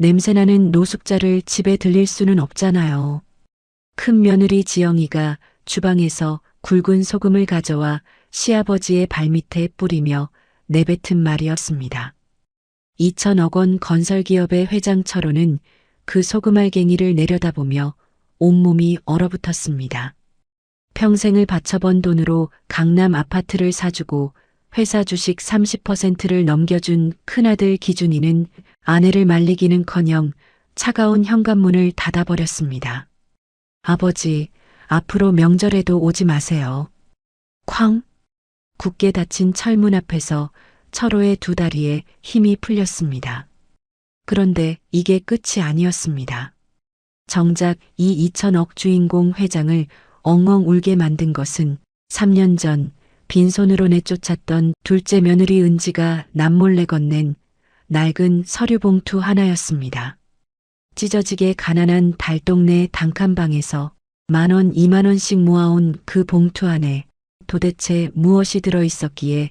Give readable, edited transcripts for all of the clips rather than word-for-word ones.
냄새나는 노숙자를 집에 들릴 수는 없잖아요. 큰 며느리 지영이가 주방에서 굵은 소금을 가져와 시아버지의 발밑에 뿌리며 내뱉은 말이었습니다. 2천억 원 건설기업의 회장 철호는 그 소금알갱이를 내려다보며 온몸이 얼어붙었습니다. 평생을 바쳐본 돈으로 강남 아파트를 사주고 회사 주식 30%를 넘겨준 큰아들 기준이는 아내를 말리기는커녕 차가운 현관문을 닫아버렸습니다. 아버지, 앞으로 명절에도 오지 마세요. 쾅! 굳게 닫힌 철문 앞에서 철호의 두 다리에 힘이 풀렸습니다. 그런데 이게 끝이 아니었습니다. 정작 이 2천억 주인공 회장을 엉엉 울게 만든 것은 3년 전 빈손으로 내쫓았던 둘째 며느리 은지가 남몰래 건넨 낡은 서류 봉투 하나였습니다. 찢어지게 가난한 달동네 단칸방에서 10,000원, 20,000원씩 모아온 그 봉투 안에 도대체 무엇이 들어있었기에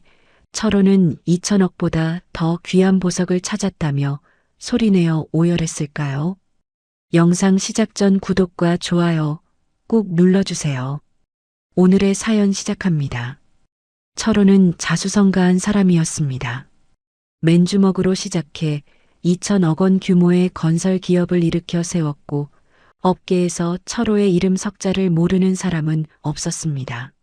철호는 2천억보다 더 귀한 보석을 찾았다며 소리내어 오열했을까요? 영상 시작 전 구독과 좋아요 꼭 눌러주세요. 오늘의 사연 시작합니다. 철호는 자수성가한 사람이었습니다. 맨주먹으로 시작해 2천억 원 규모의 건설 기업을 일으켜 세웠고 업계에서 철호의 이름 석자를 모르는 사람은 없었습니다.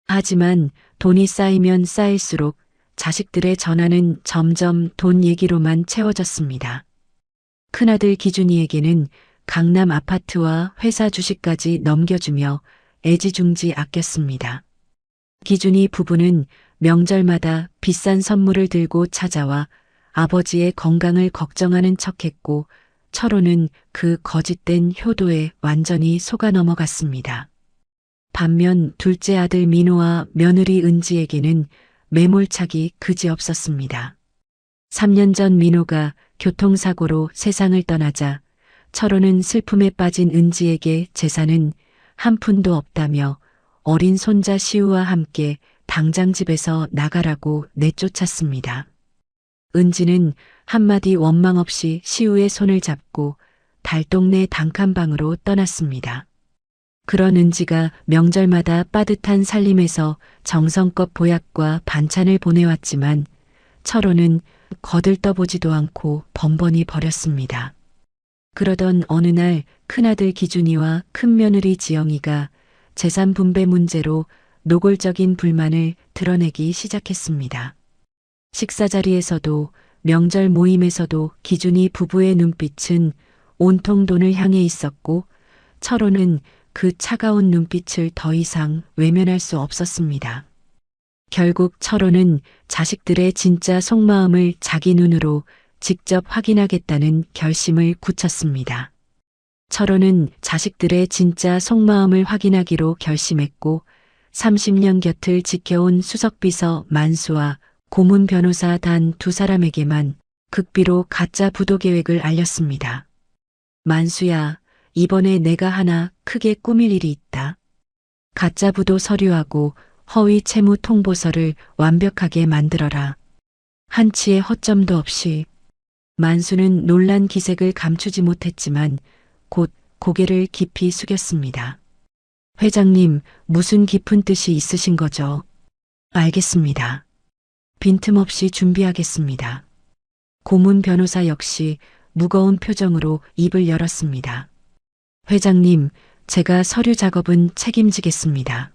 하지만 돈이 쌓이면 쌓일수록 자식들의 전화는 점점 돈 얘기로만 채워졌습니다. 큰아들 기준이에게는 강남 아파트와 회사 주식까지 넘겨주며 애지중지 아꼈습니다. 기준이 부부는 명절마다 비싼 선물을 들고 찾아와 아버지의 건강을 걱정하는 척했고 철호는 그 거짓된 효도에 완전히 속아 넘어갔습니다. 반면 둘째 아들 민호와 며느리 은지에게는 매몰차기 그지없었습니다. 3년 전 민호가 교통사고로 세상을 떠나자 철호는 슬픔에 빠진 은지에게 재산은 한 푼도 없다며 어린 손자 시우와 함께 당장 집에서 나가라고 내쫓았습니다. 은지는 한마디 원망 없이 시우의 손을 잡고 달동네 단칸방으로 떠났습니다. 그런 은지가 명절마다 빠듯한 살림에서 정성껏 보약과 반찬을 보내왔지만 철호는 거들떠보지도 않고 번번이 버렸습니다. 그러던 어느 날 큰아들 기준이와 큰며느리 지영이가 재산 분배 문제로 노골적인 불만을 드러내기 시작했습니다. 식사 자리에서도 명절 모임에서도 기준이 부부의 눈빛은 온통 돈을 향해 있었고 철호는 그 차가운 눈빛을 더 이상 외면할 수 없었습니다. 결국 철호는 자식들의 진짜 속마음을 자기 눈으로 직접 확인하겠다는 결심을 굳혔습니다. 철호는 자식들의 진짜 속마음을 확인하기로 결심했고 30년 곁을 지켜온 수석비서 만수와 고문 변호사 단 두 사람에게만 극비로 가짜 부도 계획을 알렸습니다. 만수야, 이번에 내가 하나 크게 꾸밀 일이 있다. 가짜 부도 서류하고 허위 채무 통보서를 완벽하게 만들어라. 한치의 허점도 없이. 만수는 놀란 기색을 감추지 못했지만 곧 고개를 깊이 숙였습니다. 회장님, 무슨 깊은 뜻이 있으신 거죠? 알겠습니다. 빈틈없이 준비하겠습니다. 고문 변호사 역시 무거운 표정으로 입을 열었습니다. 회장님, 제가 서류 작업은 책임지겠습니다.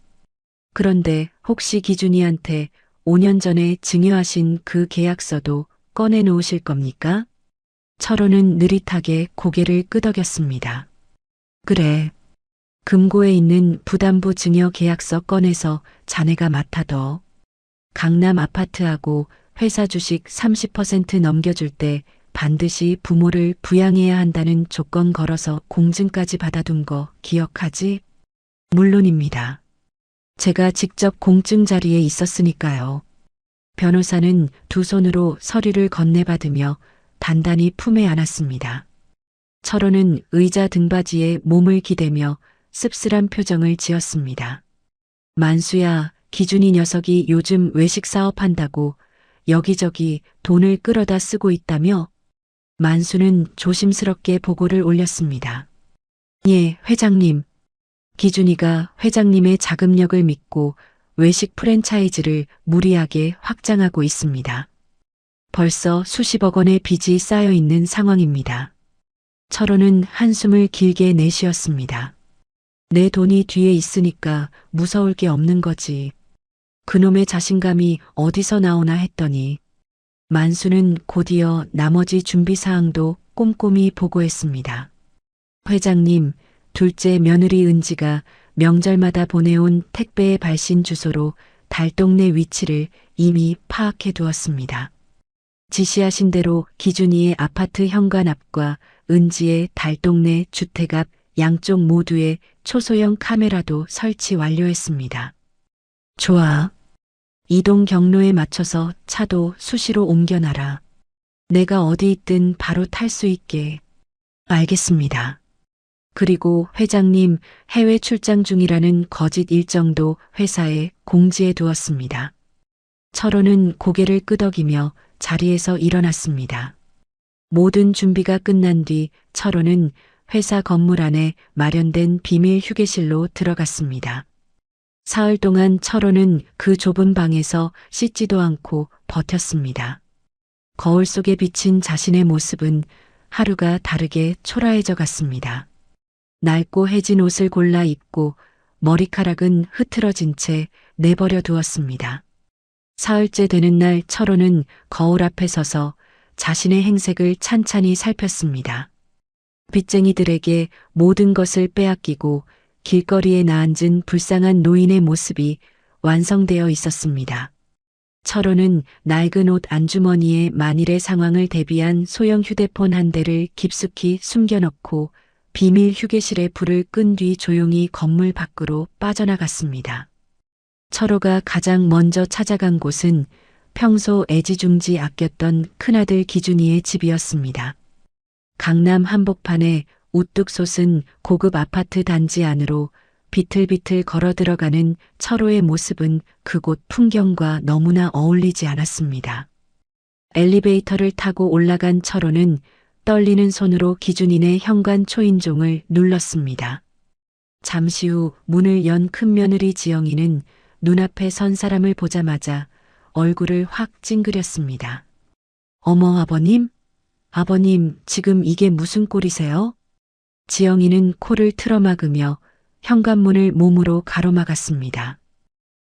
그런데 혹시 기준이한테 5년 전에 증여하신 그 계약서도 꺼내놓으실 겁니까? 철호는 느릿하게 고개를 끄덕였습니다. 그래. 금고에 있는 부담부 증여 계약서 꺼내서 자네가 맡아둬. 강남 아파트하고 회사 주식 30% 넘겨줄 때 반드시 부모를 부양해야 한다는 조건 걸어서 공증까지 받아둔 거 기억하지? 물론입니다. 제가 직접 공증 자리에 있었으니까요. 변호사는 두 손으로 서류를 건네받으며 단단히 품에 안았습니다. 철호는 의자 등받이에 몸을 기대며 씁쓸한 표정을 지었습니다. 만수야, 기준이 녀석이 요즘 외식 사업한다고 여기저기 돈을 끌어다 쓰고 있다며? 만수는 조심스럽게 보고를 올렸습니다. 예, 회장님. 기준이가 회장님의 자금력을 믿고 외식 프랜차이즈를 무리하게 확장하고 있습니다. 벌써 수십억 원의 빚이 쌓여 있는 상황입니다. 철호는 한숨을 길게 내쉬었습니다. 내 돈이 뒤에 있으니까 무서울 게 없는 거지. 그놈의 자신감이 어디서 나오나 했더니 만수는 곧이어 나머지 준비 사항도 꼼꼼히 보고했습니다. 회장님, 둘째 며느리 은지가 명절마다 보내온 택배의 발신 주소로 달동네 위치를 이미 파악해 두었습니다. 지시하신 대로 기준이의 아파트 현관 앞과 은지의 달동네 주택 앞 양쪽 모두에 초소형 카메라도 설치 완료했습니다. 좋아. 이동 경로에 맞춰서 차도 수시로 옮겨놔라. 내가 어디 있든 바로 탈 수 있게. 알겠습니다. 그리고 회장님 해외 출장 중이라는 거짓 일정도 회사에 공지해 두었습니다. 철호는 고개를 끄덕이며 자리에서 일어났습니다. 모든 준비가 끝난 뒤 철호는 회사 건물 안에 마련된 비밀 휴게실로 들어갔습니다. 사흘 동안 철호는 그 좁은 방에서 씻지도 않고 버텼습니다. 거울 속에 비친 자신의 모습은 하루가 다르게 초라해져 갔습니다. 낡고 해진 옷을 골라 입고 머리카락은 흐트러진 채 내버려 두었습니다. 사흘째 되는 날 철호는 거울 앞에 서서 자신의 행색을 찬찬히 살폈습니다. 빚쟁이들에게 모든 것을 빼앗기고 길거리에 나앉은 불쌍한 노인의 모습이 완성되어 있었습니다. 철호는 낡은 옷 안주머니에 만일의 상황을 대비한 소형 휴대폰 한 대를 깊숙이 숨겨넣고 비밀 휴게실에 불을 끈 뒤 조용히 건물 밖으로 빠져나갔습니다. 철호가 가장 먼저 찾아간 곳은 평소 애지중지 아꼈던 큰아들 기준이의 집이었습니다. 강남 한복판에 우뚝 솟은 고급 아파트 단지 안으로 비틀비틀 걸어 들어가는 철호의 모습은 그곳 풍경과 너무나 어울리지 않았습니다. 엘리베이터를 타고 올라간 철호는 떨리는 손으로 기준인의 현관 초인종을 눌렀습니다. 잠시 후 문을 연 큰며느리 지영이는 눈앞에 선 사람을 보자마자 얼굴을 확 찡그렸습니다. 어머 아버님? 아버님 지금 이게 무슨 꼴이세요? 지영이는 코를 틀어막으며 현관문을 몸으로 가로막았습니다.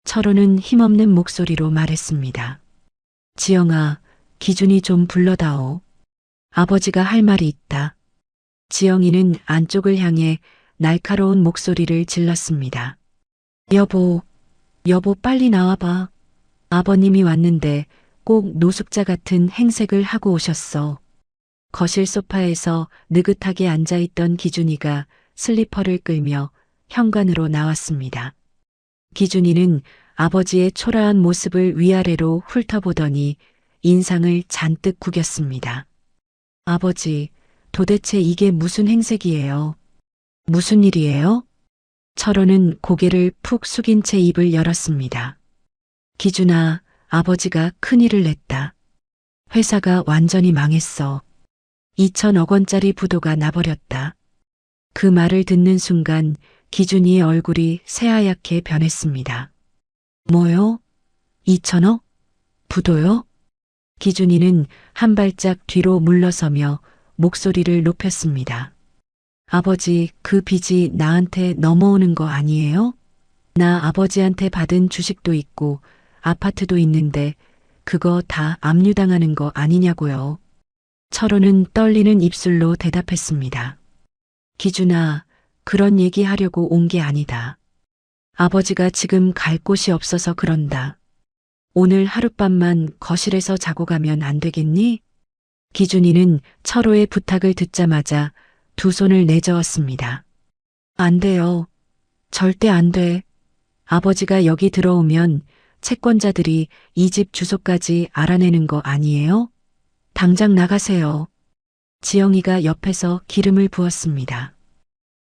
철호는 힘없는 목소리로 말했습니다. 지영아, 기준이 좀 불러다오. 아버지가 할 말이 있다. 지영이는 안쪽을 향해 날카로운 목소리를 질렀습니다. 여보 빨리 나와봐. 아버님이 왔는데 꼭 노숙자 같은 행색을 하고 오셨어. 거실 소파에서 느긋하게 앉아있던 기준이가 슬리퍼를 끌며 현관으로 나왔습니다. 기준이는 아버지의 초라한 모습을 위아래로 훑어보더니 인상을 잔뜩 구겼습니다. 아버지, 도대체 이게 무슨 행색이에요? 무슨 일이에요? 철호는 고개를 푹 숙인 채 입을 열었습니다. 기준아, 아버지가 큰일을 냈다. 회사가 완전히 망했어. 2천억 원짜리 부도가 나버렸다. 그 말을 듣는 순간 기준이의 얼굴이 새하얗게 변했습니다. 뭐요? 2천억? 부도요? 기준이는 한 발짝 뒤로 물러서며 목소리를 높였습니다. 아버지, 그 빚이 나한테 넘어오는 거 아니에요? 나 아버지한테 받은 주식도 있고 아파트도 있는데 그거 다 압류당하는 거 아니냐고요. 철호는 떨리는 입술로 대답했습니다. 기준아, 그런 얘기 하려고 온 게 아니다. 아버지가 지금 갈 곳이 없어서 그런다. 오늘 하룻밤만 거실에서 자고 가면 안 되겠니? 기준이는 철호의 부탁을 듣자마자 두 손을 내저었습니다. 안 돼요. 절대 안 돼. 아버지가 여기 들어오면 채권자들이 이 집 주소까지 알아내는 거 아니에요? 당장 나가세요. 지영이가 옆에서 기름을 부었습니다.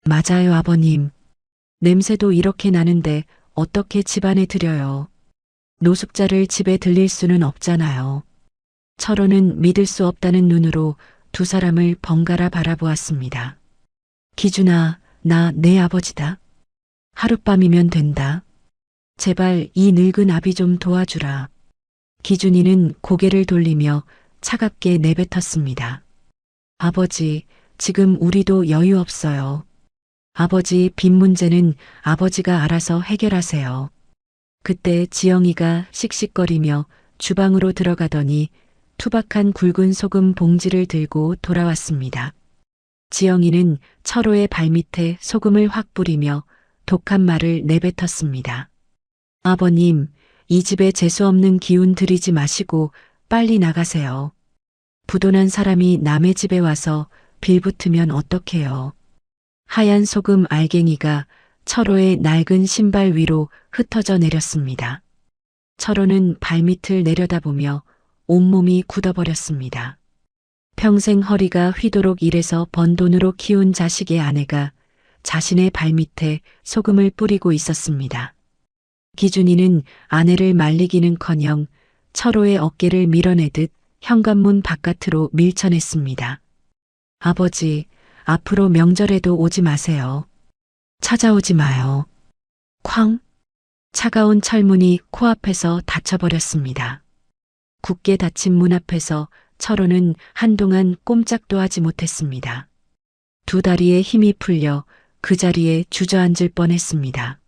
맞아요, 아버님. 냄새도 이렇게 나는데 어떻게 집안에 들여요. 노숙자를 집에 들릴 수는 없잖아요. 철호는 믿을 수 없다는 눈으로 두 사람을 번갈아 바라보았습니다. 기준아, 나 내 아버지다. 하룻밤이면 된다. 제발 이 늙은 아비 좀 도와주라. 기준이는 고개를 돌리며 차갑게 내뱉었습니다. 아버지, 지금 우리도 여유 없어요. 아버지 빚 문제는 아버지가 알아서 해결하세요. 그때 지영이가 씩씩거리며 주방으로 들어가더니 투박한 굵은 소금 봉지를 들고 돌아왔습니다. 지영이는 철호의 발밑에 소금을 확 뿌리며 독한 말을 내뱉었습니다. 아버님, 이 집에 재수없는 기운 들이지 마시고 빨리 나가세요. 부도난 사람이 남의 집에 와서 빌붙으면 어떡해요. 하얀 소금 알갱이가 철호의 낡은 신발 위로 흩어져 내렸습니다. 철호는 발밑을 내려다보며 온몸이 굳어버렸습니다. 평생 허리가 휘도록 일해서 번 돈으로 키운 자식의 아내가 자신의 발밑에 소금을 뿌리고 있었습니다. 기준이는 아내를 말리기는커녕 철호의 어깨를 밀어내듯 현관문 바깥으로 밀쳐냈습니다. 아버지, 앞으로 명절에도 오지 마세요. 찾아오지 마요. 쾅! 차가운 철문이 코앞에서 닫혀버렸습니다. 굳게 닫힌 문 앞에서 철호는 한동안 꼼짝도 하지 못했습니다. 두 다리에 힘이 풀려 그 자리에 주저앉을 뻔했습니다.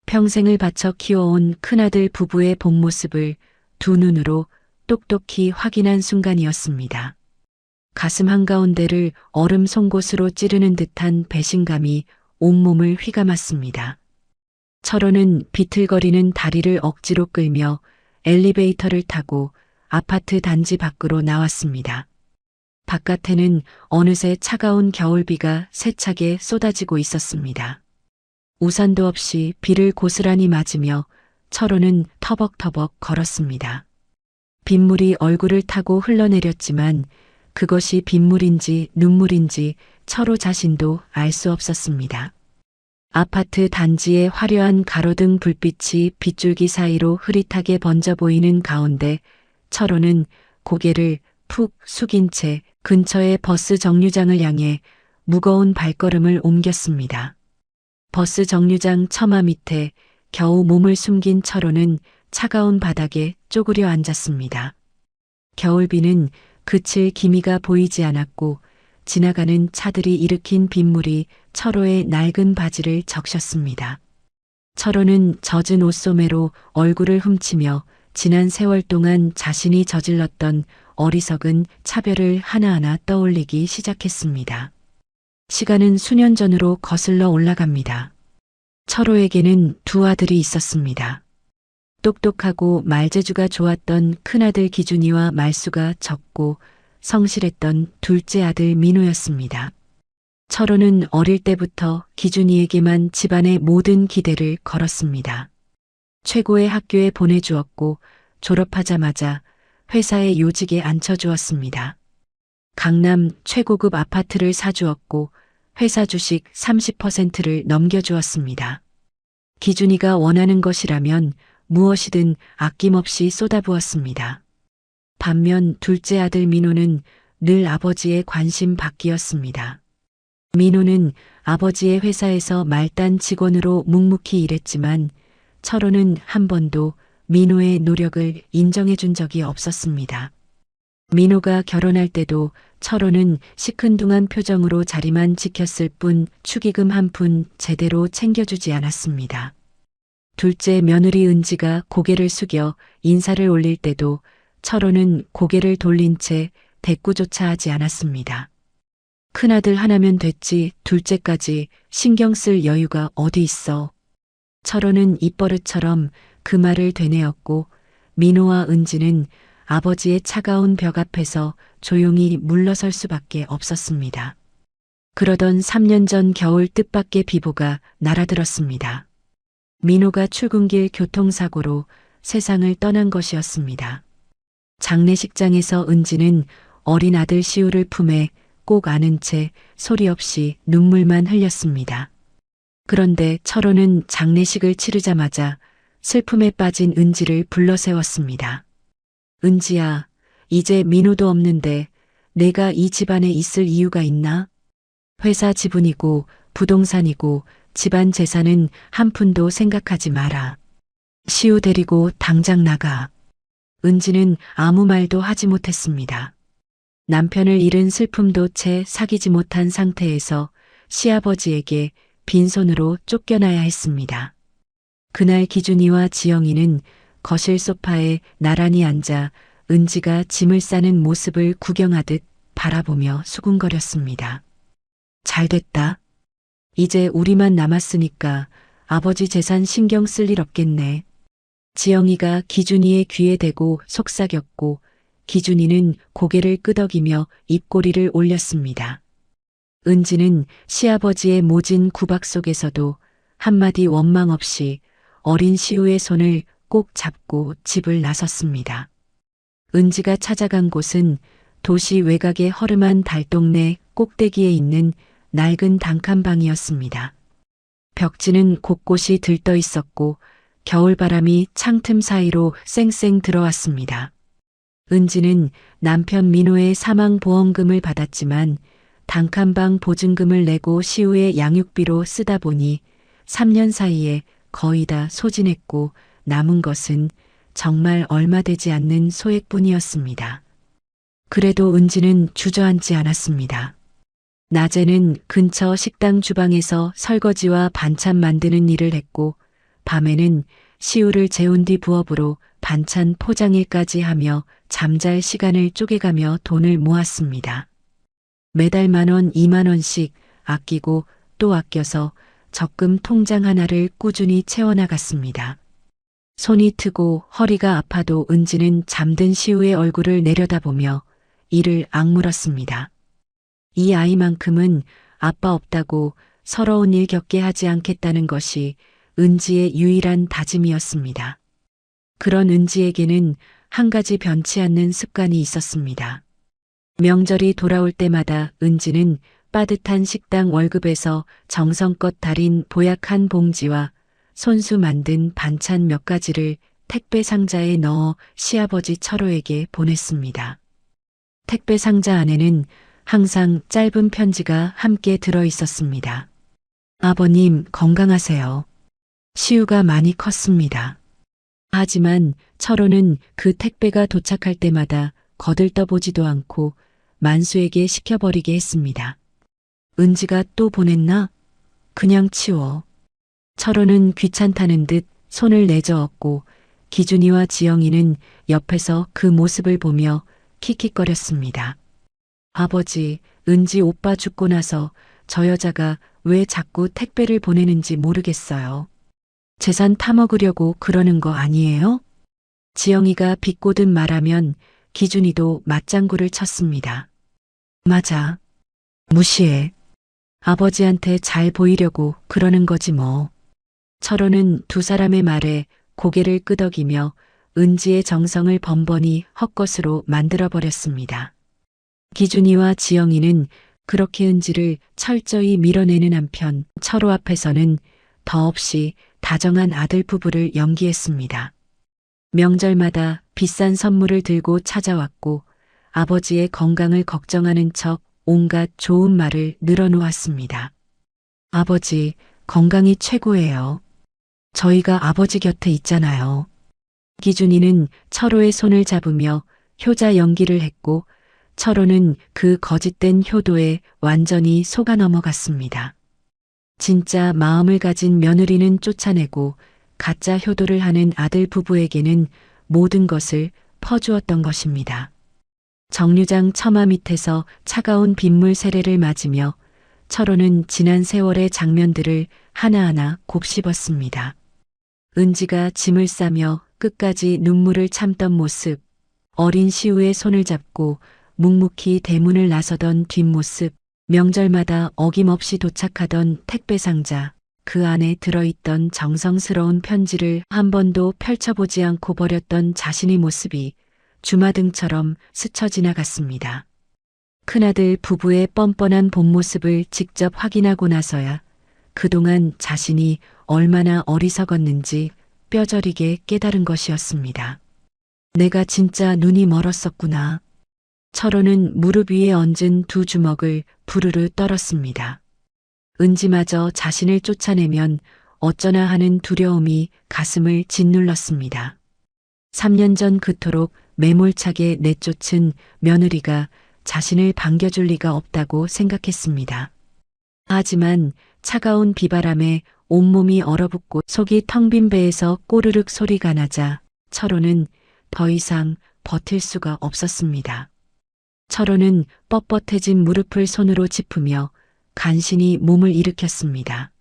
평생을 바쳐 키워온 큰아들 부부의 본 모습을 두 눈으로 똑똑히 확인한 순간이었습니다. 가슴 한가운데를 얼음 송곳으로 찌르는 듯한 배신감이 온몸을 휘감았습니다. 철호는 비틀거리는 다리를 억지로 끌며 엘리베이터를 타고 아파트 단지 밖으로 나왔습니다. 바깥에는 어느새 차가운 겨울비가 세차게 쏟아지고 있었습니다. 우산도 없이 비를 고스란히 맞으며 철호는 터벅터벅 걸었습니다. 빗물이 얼굴을 타고 흘러내렸지만 그것이 빗물인지 눈물인지 철호 자신도 알 수 없었습니다. 아파트 단지의 화려한 가로등 불빛이 빗줄기 사이로 흐릿하게 번져 보이는 가운데 철호는 고개를 푹 숙인 채 근처의 버스 정류장을 향해 무거운 발걸음을 옮겼습니다. 버스 정류장 처마 밑에 겨우 몸을 숨긴 철호는 차가운 바닥에 쪼그려 앉았습니다. 겨울비는 그칠 기미가 보이지 않았고 지나가는 차들이 일으킨 빗물이 철호의 낡은 바지를 적셨습니다. 철호는 젖은 옷소매로 얼굴을 훔치며 지난 세월 동안 자신이 저질렀던 어리석은 차별을 하나하나 떠올리기 시작했습니다. 시간은 수년 전으로 거슬러 올라갑니다. 철호에게는 두 아들이 있었습니다. 똑똑하고 말재주가 좋았던 큰아들 기준이와 말수가 적고 성실했던 둘째 아들 민호였습니다. 철호는 어릴 때부터 기준이에게만 집안의 모든 기대를 걸었습니다. 최고의 학교에 보내주었고 졸업하자마자 회사의 요직에 앉혀주었습니다. 강남 최고급 아파트를 사주었고 회사 주식 30%를 넘겨주었습니다. 기준이가 원하는 것이라면 무엇이든 아낌없이 쏟아부었습니다. 반면 둘째 아들 민호는 늘 아버지의 관심 받기였습니다. 민호는 아버지의 회사에서 말단 직원으로 묵묵히 일했지만 철호는 한 번도 민호의 노력을 인정해 준 적이 없었습니다. 민호가 결혼할 때도 철호는 시큰둥한 표정으로 자리만 지켰을 뿐 축의금 한 푼 제대로 챙겨주지 않았습니다. 둘째 며느리 은지가 고개를 숙여 인사를 올릴 때도 철호는 고개를 돌린 채 대꾸조차 하지 않았습니다. 큰아들 하나면 됐지 둘째까지 신경 쓸 여유가 어디 있어. 철호는 입버릇처럼 그 말을 되뇌었고 민호와 은지는 아버지의 차가운 벽 앞에서 조용히 물러설 수밖에 없었습니다. 그러던 3년 전 겨울 뜻밖의 비보가 날아들었습니다. 민호가 출근길 교통사고로 세상을 떠난 것이었습니다. 장례식장에서 은지는 어린 아들 시우를 품에 꼭 안은 채 소리 없이 눈물만 흘렸습니다. 그런데 철호는 장례식을 치르자마자 슬픔에 빠진 은지를 불러 세웠습니다. 은지야, 이제 민호도 없는데 내가 이 집안에 있을 이유가 있나? 회사 지분이고 부동산이고 집안 재산은 한 푼도 생각하지 마라. 시우 데리고 당장 나가. 은지는 아무 말도 하지 못했습니다. 남편을 잃은 슬픔도 채 사귀지 못한 상태에서 시아버지에게 빈손으로 쫓겨나야 했습니다. 그날 기준이와 지영이는 거실 소파에 나란히 앉아 은지가 짐을 싸는 모습을 구경하듯 바라보며 수군거렸습니다. 잘 됐다. 이제 우리만 남았으니까 아버지 재산 신경 쓸 일 없겠네. 지영이가 기준이의 귀에 대고 속삭였고 기준이는 고개를 끄덕이며 입꼬리를 올렸습니다. 은지는 시아버지의 모진 구박 속에서도 한마디 원망 없이 어린 시우의 손을 꼭 잡고 집을 나섰습니다. 은지가 찾아간 곳은 도시 외곽의 허름한 달동네 꼭대기에 있는 낡은 단칸방이었습니다. 벽지는 곳곳이 들떠 있었고 겨울바람이 창틈 사이로 쌩쌩 들어왔습니다. 은지는 남편 민호의 사망보험금을 받았지만 단칸방 보증금을 내고 시우의 양육비로 쓰다 보니 3년 사이에 거의 다 소진했고 남은 것은 정말 얼마 되지 않는 소액뿐이었습니다. 그래도 은지는 주저앉지 않았습니다. 낮에는 근처 식당 주방에서 설거지와 반찬 만드는 일을 했고 밤에는 시우를 재운 뒤 부업으로 반찬 포장일까지 하며 잠잘 시간을 쪼개가며 돈을 모았습니다. 매달 10,000원, 20,000원씩 아끼고 또 아껴서 적금 통장 하나를 꾸준히 채워나갔습니다. 손이 트고 허리가 아파도 은지는 잠든 시우의 얼굴을 내려다보며 이를 악물었습니다. 이 아이만큼은 아빠 없다고 서러운 일 겪게 하지 않겠다는 것이 은지의 유일한 다짐이었습니다. 그런 은지에게는 한 가지 변치 않는 습관이 있었습니다. 명절이 돌아올 때마다 은지는 빠듯한 식당 월급에서 정성껏 달인 보약 한 봉지와 손수 만든 반찬 몇 가지를 택배 상자에 넣어 시아버지 철호에게 보냈습니다. 택배 상자 안에는 항상 짧은 편지가 함께 들어 있었습니다. 아버님 건강하세요. 시우가 많이 컸습니다. 하지만 철호는 그 택배가 도착할 때마다 거들떠보지도 않고 만수에게 시켜버리게 했습니다. 은지가 또 보냈나? 그냥 치워. 철호는 귀찮다는 듯 손을 내저었고 기준이와 지영이는 옆에서 그 모습을 보며 킥킥거렸습니다. 아버지, 은지 오빠 죽고 나서 저 여자가 왜 자꾸 택배를 보내는지 모르겠어요. 재산 타먹으려고 그러는 거 아니에요? 지영이가 비꼬듯 말하면 기준이도 맞장구를 쳤습니다. 맞아. 무시해. 아버지한테 잘 보이려고 그러는 거지 뭐. 철호는 두 사람의 말에 고개를 끄덕이며 은지의 정성을 번번이 헛것으로 만들어버렸습니다. 기준이와 지영이는 그렇게 은지를 철저히 밀어내는 한편 철호 앞에서는 더없이 다정한 아들 부부를 연기했습니다. 명절마다 비싼 선물을 들고 찾아왔고 아버지의 건강을 걱정하는 척 온갖 좋은 말을 늘어놓았습니다. 아버지, 건강이 최고예요. 저희가 아버지 곁에 있잖아요. 기준이는 철호의 손을 잡으며 효자 연기를 했고 철호는 그 거짓된 효도에 완전히 속아 넘어갔습니다. 진짜 마음을 가진 며느리는 쫓아내고 가짜 효도를 하는 아들 부부에게는 모든 것을 퍼주었던 것입니다. 정류장 처마 밑에서 차가운 빗물 세례를 맞으며 철호는 지난 세월의 장면들을 하나하나 곱씹었습니다. 은지가 짐을 싸며 끝까지 눈물을 참던 모습, 어린 시우의 손을 잡고 묵묵히 대문을 나서던 뒷모습, 명절마다 어김없이 도착하던 택배 상자, 그 안에 들어있던 정성스러운 편지를 한 번도 펼쳐보지 않고 버렸던 자신의 모습이 주마등처럼 스쳐 지나갔습니다. 큰아들 부부의 뻔뻔한 본 모습을 직접 확인하고 나서야 그동안 자신이 얼마나 어리석었는지 뼈저리게 깨달은 것이었습니다. 내가 진짜 눈이 멀었었구나. 철호는 무릎 위에 얹은 두 주먹을 부르르 떨었습니다. 은지마저 자신을 쫓아내면 어쩌나 하는 두려움이 가슴을 짓눌렀습니다. 3년 전 그토록 매몰차게 내쫓은 며느리가 자신을 반겨줄 리가 없다고 생각했습니다. 하지만 차가운 비바람에 온몸이 얼어붙고 속이 텅 빈 배에서 꼬르륵 소리가 나자 철호는 더 이상 버틸 수가 없었습니다. 철호는 뻣뻣해진 무릎을 손으로 짚으며 간신히 몸을 일으켰습니다.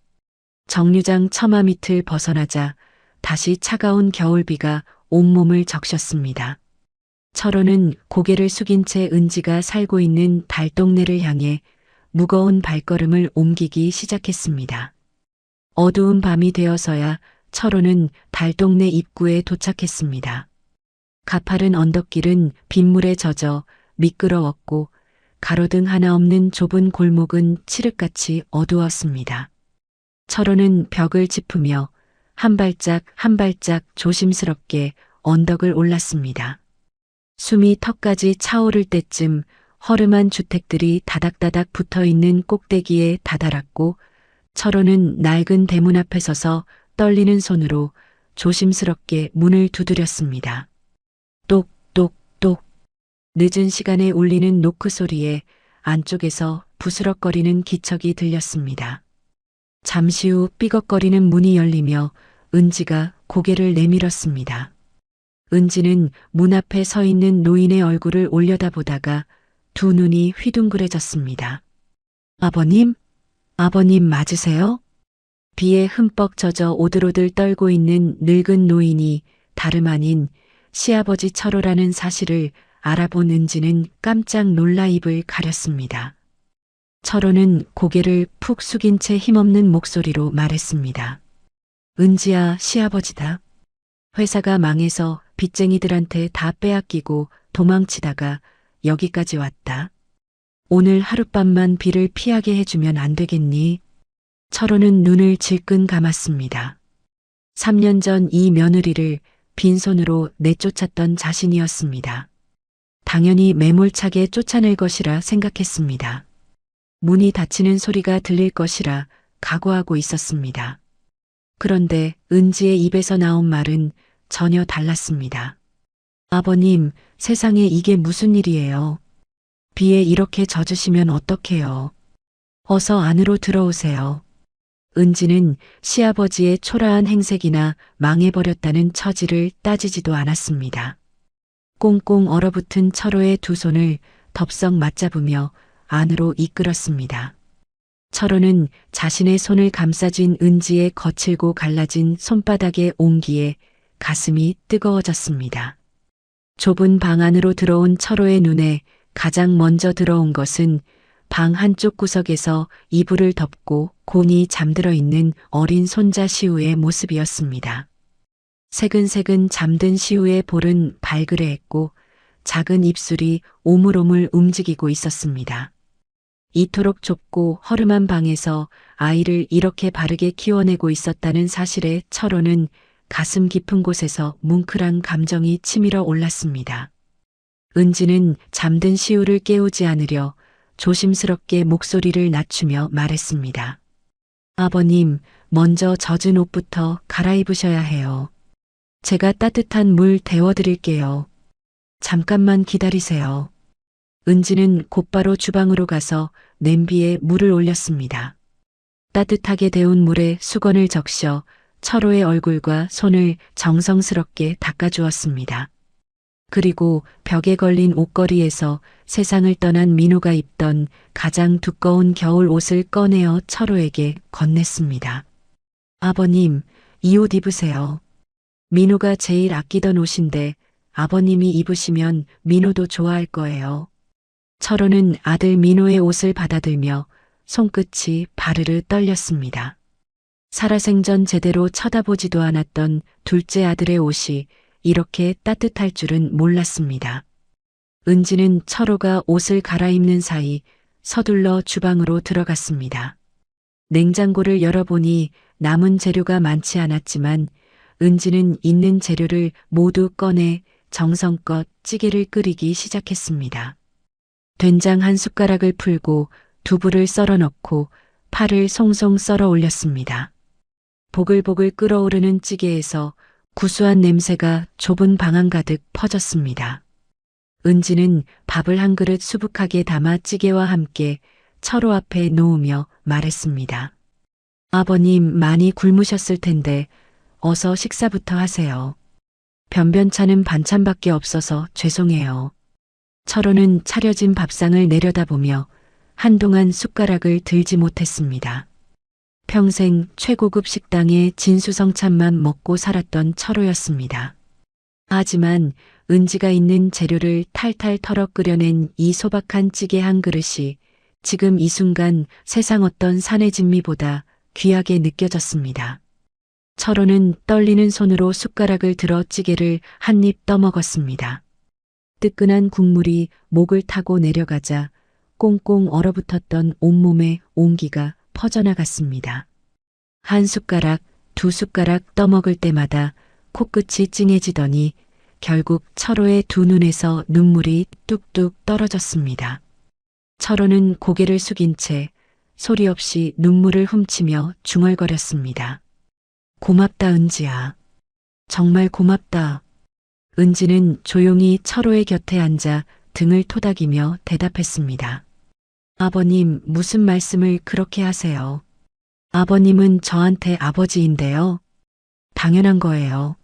정류장 처마 밑을 벗어나자 다시 차가운 겨울비가 온몸을 적셨습니다. 철호는 고개를 숙인 채 은지가 살고 있는 달동네를 향해 무거운 발걸음을 옮기기 시작했습니다. 어두운 밤이 되어서야 철호는 달동네 입구에 도착했습니다. 가파른 언덕길은 빗물에 젖어 미끄러웠고 가로등 하나 없는 좁은 골목은 칠흑같이 어두웠습니다. 철호는 벽을 짚으며 한 발짝 한 발짝 조심스럽게 언덕을 올랐습니다. 숨이 턱까지 차오를 때쯤 허름한 주택들이 다닥다닥 붙어있는 꼭대기에 다다랐고 철호는 낡은 대문 앞에 서서 떨리는 손으로 조심스럽게 문을 두드렸습니다. 똑똑똑. 늦은 시간에 울리는 노크 소리에 안쪽에서 부스럭거리는 기척이 들렸습니다. 잠시 후 삐걱거리는 문이 열리며 은지가 고개를 내밀었습니다. 은지는 문 앞에 서 있는 노인의 얼굴을 올려다보다가 두 눈이 휘둥그레졌습니다. 아버님? 아버님 맞으세요? 비에 흠뻑 젖어 오들오들 떨고 있는 늙은 노인이 다름 아닌 시아버지 철호라는 사실을 알아본 은지는 깜짝 놀라 입을 가렸습니다. 철호는 고개를 푹 숙인 채 힘없는 목소리로 말했습니다. 은지야, 시아버지다. 회사가 망해서 빚쟁이들한테 다 빼앗기고 도망치다가 여기까지 왔다. 오늘 하룻밤만 비를 피하게 해주면 안 되겠니? 철호는 눈을 질끈 감았습니다. 3년 전 이 며느리를 빈손으로 내쫓았던 자신이었습니다. 당연히 매몰차게 쫓아낼 것이라 생각했습니다. 문이 닫히는 소리가 들릴 것이라 각오하고 있었습니다. 그런데 은지의 입에서 나온 말은 전혀 달랐습니다. 아버님, 세상에 이게 무슨 일이에요? 비에 이렇게 젖으시면 어떡해요? 어서 안으로 들어오세요. 은지는 시아버지의 초라한 행색이나 망해버렸다는 처지를 따지지도 않았습니다. 꽁꽁 얼어붙은 철호의 두 손을 덥석 맞잡으며 안으로 이끌었습니다. 철호는 자신의 손을 감싸쥔 은지의 거칠고 갈라진 손바닥의 온기에 가슴이 뜨거워졌습니다. 좁은 방 안으로 들어온 철호의 눈에 가장 먼저 들어온 것은 방 한쪽 구석에서 이불을 덮고 곤히 잠들어 있는 어린 손자 시우의 모습이었습니다. 새근새근 잠든 시우의 볼은 발그레했고 작은 입술이 오물오물 움직이고 있었습니다. 이토록 좁고 허름한 방에서 아이를 이렇게 바르게 키워내고 있었다는 사실에 철호는 가슴 깊은 곳에서 뭉클한 감정이 치밀어 올랐습니다. 은지는 잠든 시우를 깨우지 않으려 조심스럽게 목소리를 낮추며 말했습니다. 아버님, 먼저 젖은 옷부터 갈아입으셔야 해요. 제가 따뜻한 물 데워드릴게요. 잠깐만 기다리세요. 은지는 곧바로 주방으로 가서 냄비에 물을 올렸습니다. 따뜻하게 데운 물에 수건을 적셔 철호의 얼굴과 손을 정성스럽게 닦아주었습니다. 그리고 벽에 걸린 옷걸이에서 세상을 떠난 민호가 입던 가장 두꺼운 겨울 옷을 꺼내어 철호에게 건넸습니다. 아버님, 이 옷 입으세요. 민호가 제일 아끼던 옷인데 아버님이 입으시면 민호도 좋아할 거예요. 철호는 아들 민호의 옷을 받아들며 손끝이 바르르 떨렸습니다. 살아생전 제대로 쳐다보지도 않았던 둘째 아들의 옷이 이렇게 따뜻할 줄은 몰랐습니다. 은지는 철호가 옷을 갈아입는 사이 서둘러 주방으로 들어갔습니다. 냉장고를 열어보니 남은 재료가 많지 않았지만 은지는 있는 재료를 모두 꺼내 정성껏 찌개를 끓이기 시작했습니다. 된장 한 숟가락을 풀고 두부를 썰어 넣고 파를 송송 썰어 올렸습니다. 보글보글 끓어오르는 찌개에서 구수한 냄새가 좁은 방안 가득 퍼졌습니다. 은지는 밥을 한 그릇 수북하게 담아 찌개와 함께 철호 앞에 놓으며 말했습니다. 아버님 많이 굶으셨을 텐데 어서 식사부터 하세요. 변변찮은 반찬밖에 없어서 죄송해요. 철호는 차려진 밥상을 내려다보며 한동안 숟가락을 들지 못했습니다. 평생 최고급 식당의 진수성찬만 먹고 살았던 철호였습니다. 하지만 은지가 있는 재료를 탈탈 털어 끓여낸 이 소박한 찌개 한 그릇이 지금 이 순간 세상 어떤 산의 진미보다 귀하게 느껴졌습니다. 철호는 떨리는 손으로 숟가락을 들어 찌개를 한 입 떠먹었습니다. 뜨끈한 국물이 목을 타고 내려가자 꽁꽁 얼어붙었던 온몸에 온기가 퍼져나갔습니다. 한 숟가락, 두 숟가락 떠먹을 때마다 코끝이 찡해지더니 결국 철호의 두 눈에서 눈물이 뚝뚝 떨어졌습니다. 철호는 고개를 숙인 채 소리 없이 눈물을 훔치며 중얼거렸습니다. 고맙다 은지야. 정말 고맙다. 은지는 조용히 철호의 곁에 앉아 등을 토닥이며 대답했습니다. 아버님 무슨 말씀을 그렇게 하세요? 아버님은 저한테 아버지인데요. 당연한 거예요.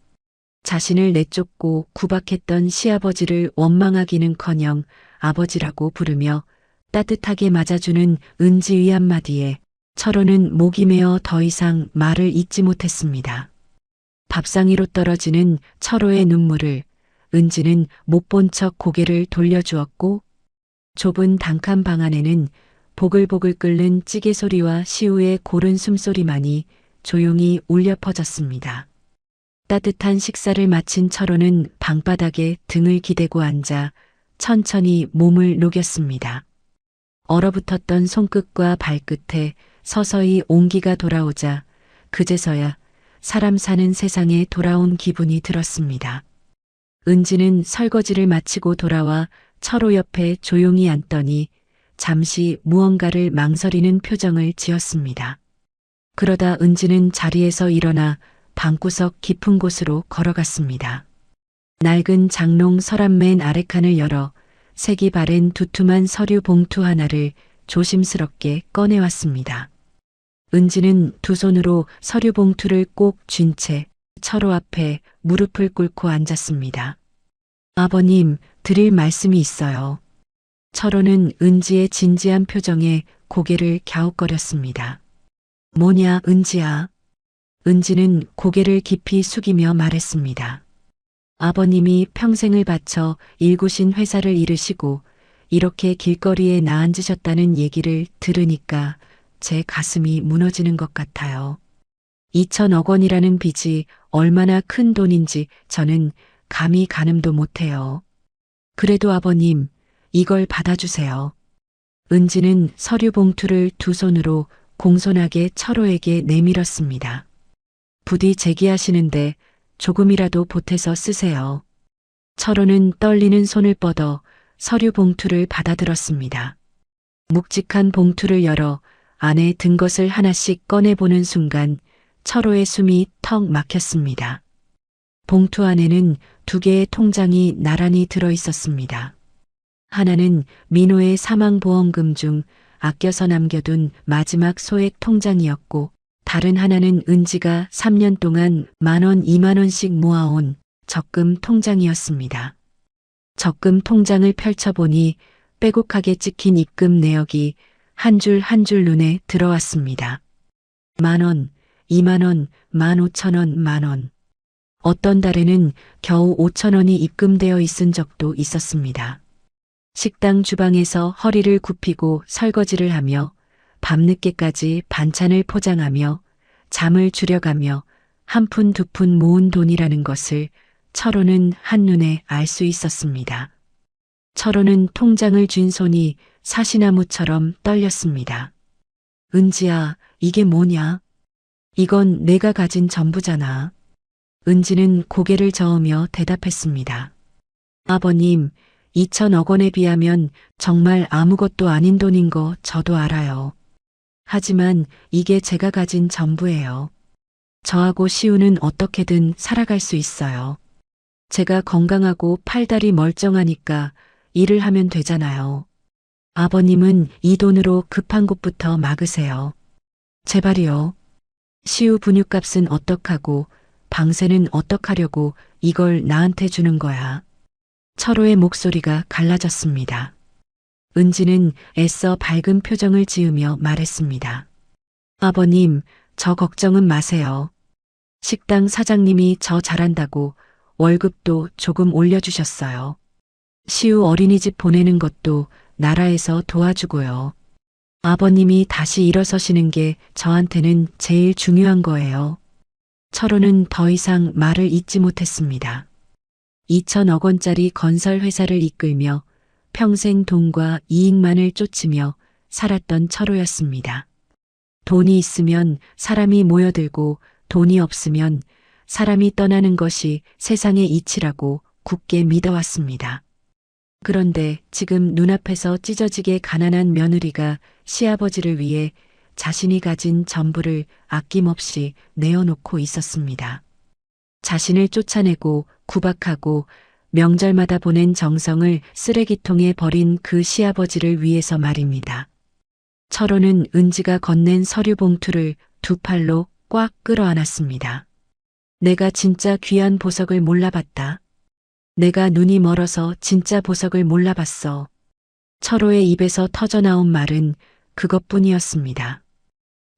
자신을 내쫓고 구박했던 시아버지를 원망하기는커녕 아버지라고 부르며 따뜻하게 맞아주는 은지의 한마디에 철호는 목이 메어 더 이상 말을 잇지 못했습니다. 밥상 위로 떨어지는 철호의 눈물을 은지는 못 본 척 고개를 돌려주었고 좁은 단칸 방 안에는 보글보글 끓는 찌개 소리와 시우의 고른 숨소리만이 조용히 울려 퍼졌습니다. 따뜻한 식사를 마친 철호는 방바닥에 등을 기대고 앉아 천천히 몸을 녹였습니다. 얼어붙었던 손끝과 발끝에 서서히 온기가 돌아오자 그제서야 사람 사는 세상에 돌아온 기분이 들었습니다. 은지는 설거지를 마치고 돌아와 철호 옆에 조용히 앉더니 잠시 무언가를 망설이는 표정을 지었습니다. 그러다 은지는 자리에서 일어나 방구석 깊은 곳으로 걸어갔습니다. 낡은 장롱 서랍 맨 아래칸을 열어 색이 바랜 두툼한 서류 봉투 하나를 조심스럽게 꺼내왔습니다. 은지는 두 손으로 서류 봉투를 꼭 쥔 채 철호 앞에 무릎을 꿇고 앉았습니다. 아버님, 드릴 말씀이 있어요. 철호는 은지의 진지한 표정에 고개를 갸웃거렸습니다. 뭐냐, 은지야. 은지는 고개를 깊이 숙이며 말했습니다. 아버님이 평생을 바쳐 일구신 회사를 이르시고 이렇게 길거리에 나앉으셨다는 얘기를 들으니까 제 가슴이 무너지는 것 같아요. 2천억 원이라는 빚이 얼마나 큰 돈인지 저는 감히 가늠도 못해요. 그래도 아버님, 이걸 받아주세요. 은지는 서류 봉투를 두 손으로 공손하게 철호에게 내밀었습니다. 부디 제기하시는데 조금이라도 보태서 쓰세요. 철호는 떨리는 손을 뻗어 서류 봉투를 받아들었습니다. 묵직한 봉투를 열어 안에 든 것을 하나씩 꺼내보는 순간 철호의 숨이 턱 막혔습니다. 봉투 안에는 두 개의 통장이 나란히 들어 있었습니다. 하나는 민호의 사망보험금 중 아껴서 남겨둔 마지막 소액 통장이었고 다른 하나는 은지가 3년 동안 10,000원, 20,000원씩 모아온 적금 통장이었습니다. 적금 통장을 펼쳐보니 빼곡하게 찍힌 입금 내역이 한 줄 한 줄 눈에 들어왔습니다. 10,000원, 20,000원, 15,000원, 10,000원. 어떤 달에는 겨우 5,000원이 입금되어 있은 적도 있었습니다. 식당 주방에서 허리를 굽히고 설거지를 하며 밤늦게까지 반찬을 포장하며 잠을 줄여가며 한 푼 두 푼 모은 돈이라는 것을 철호는 한눈에 알 수 있었습니다. 철호는 통장을 쥔 손이 사시나무처럼 떨렸습니다. 은지야, 이게 뭐냐? 이건 내가 가진 전부잖아. 은지는 고개를 저으며 대답했습니다. 아버님, 2천억 원에 비하면 정말 아무것도 아닌 돈인 거 저도 알아요. 하지만 이게 제가 가진 전부예요. 저하고 시우는 어떻게든 살아갈 수 있어요. 제가 건강하고 팔다리 멀쩡하니까 일을 하면 되잖아요. 아버님은 이 돈으로 급한 곳부터 막으세요. 제발이요. 시우 분유값은 어떡하고 방세는 어떡하려고 이걸 나한테 주는 거야. 철호의 목소리가 갈라졌습니다. 은지는 애써 밝은 표정을 지으며 말했습니다. 아버님, 저 걱정은 마세요. 식당 사장님이 저 잘한다고 월급도 조금 올려주셨어요. 시우 어린이집 보내는 것도 나라에서 도와주고요. 아버님이 다시 일어서시는 게 저한테는 제일 중요한 거예요. 철호는 더 이상 말을 잇지 못했습니다. 2천억 원짜리 건설 회사를 이끌며 평생 돈과 이익만을 쫓으며 살았던 철호였습니다. 돈이 있으면 사람이 모여들고 돈이 없으면 사람이 떠나는 것이 세상의 이치라고 굳게 믿어왔습니다. 그런데 지금 눈앞에서 찢어지게 가난한 며느리가 시아버지를 위해 자신이 가진 전부를 아낌없이 내어놓고 있었습니다. 자신을 쫓아내고 구박하고 명절마다 보낸 정성을 쓰레기통에 버린 그 시아버지를 위해서 말입니다. 철호는 은지가 건넨 서류 봉투를 두 팔로 꽉 끌어안았습니다. 내가 진짜 귀한 보석을 몰라봤다. 내가 눈이 멀어서 진짜 보석을 몰라봤어. 철호의 입에서 터져나온 말은 그것뿐이었습니다.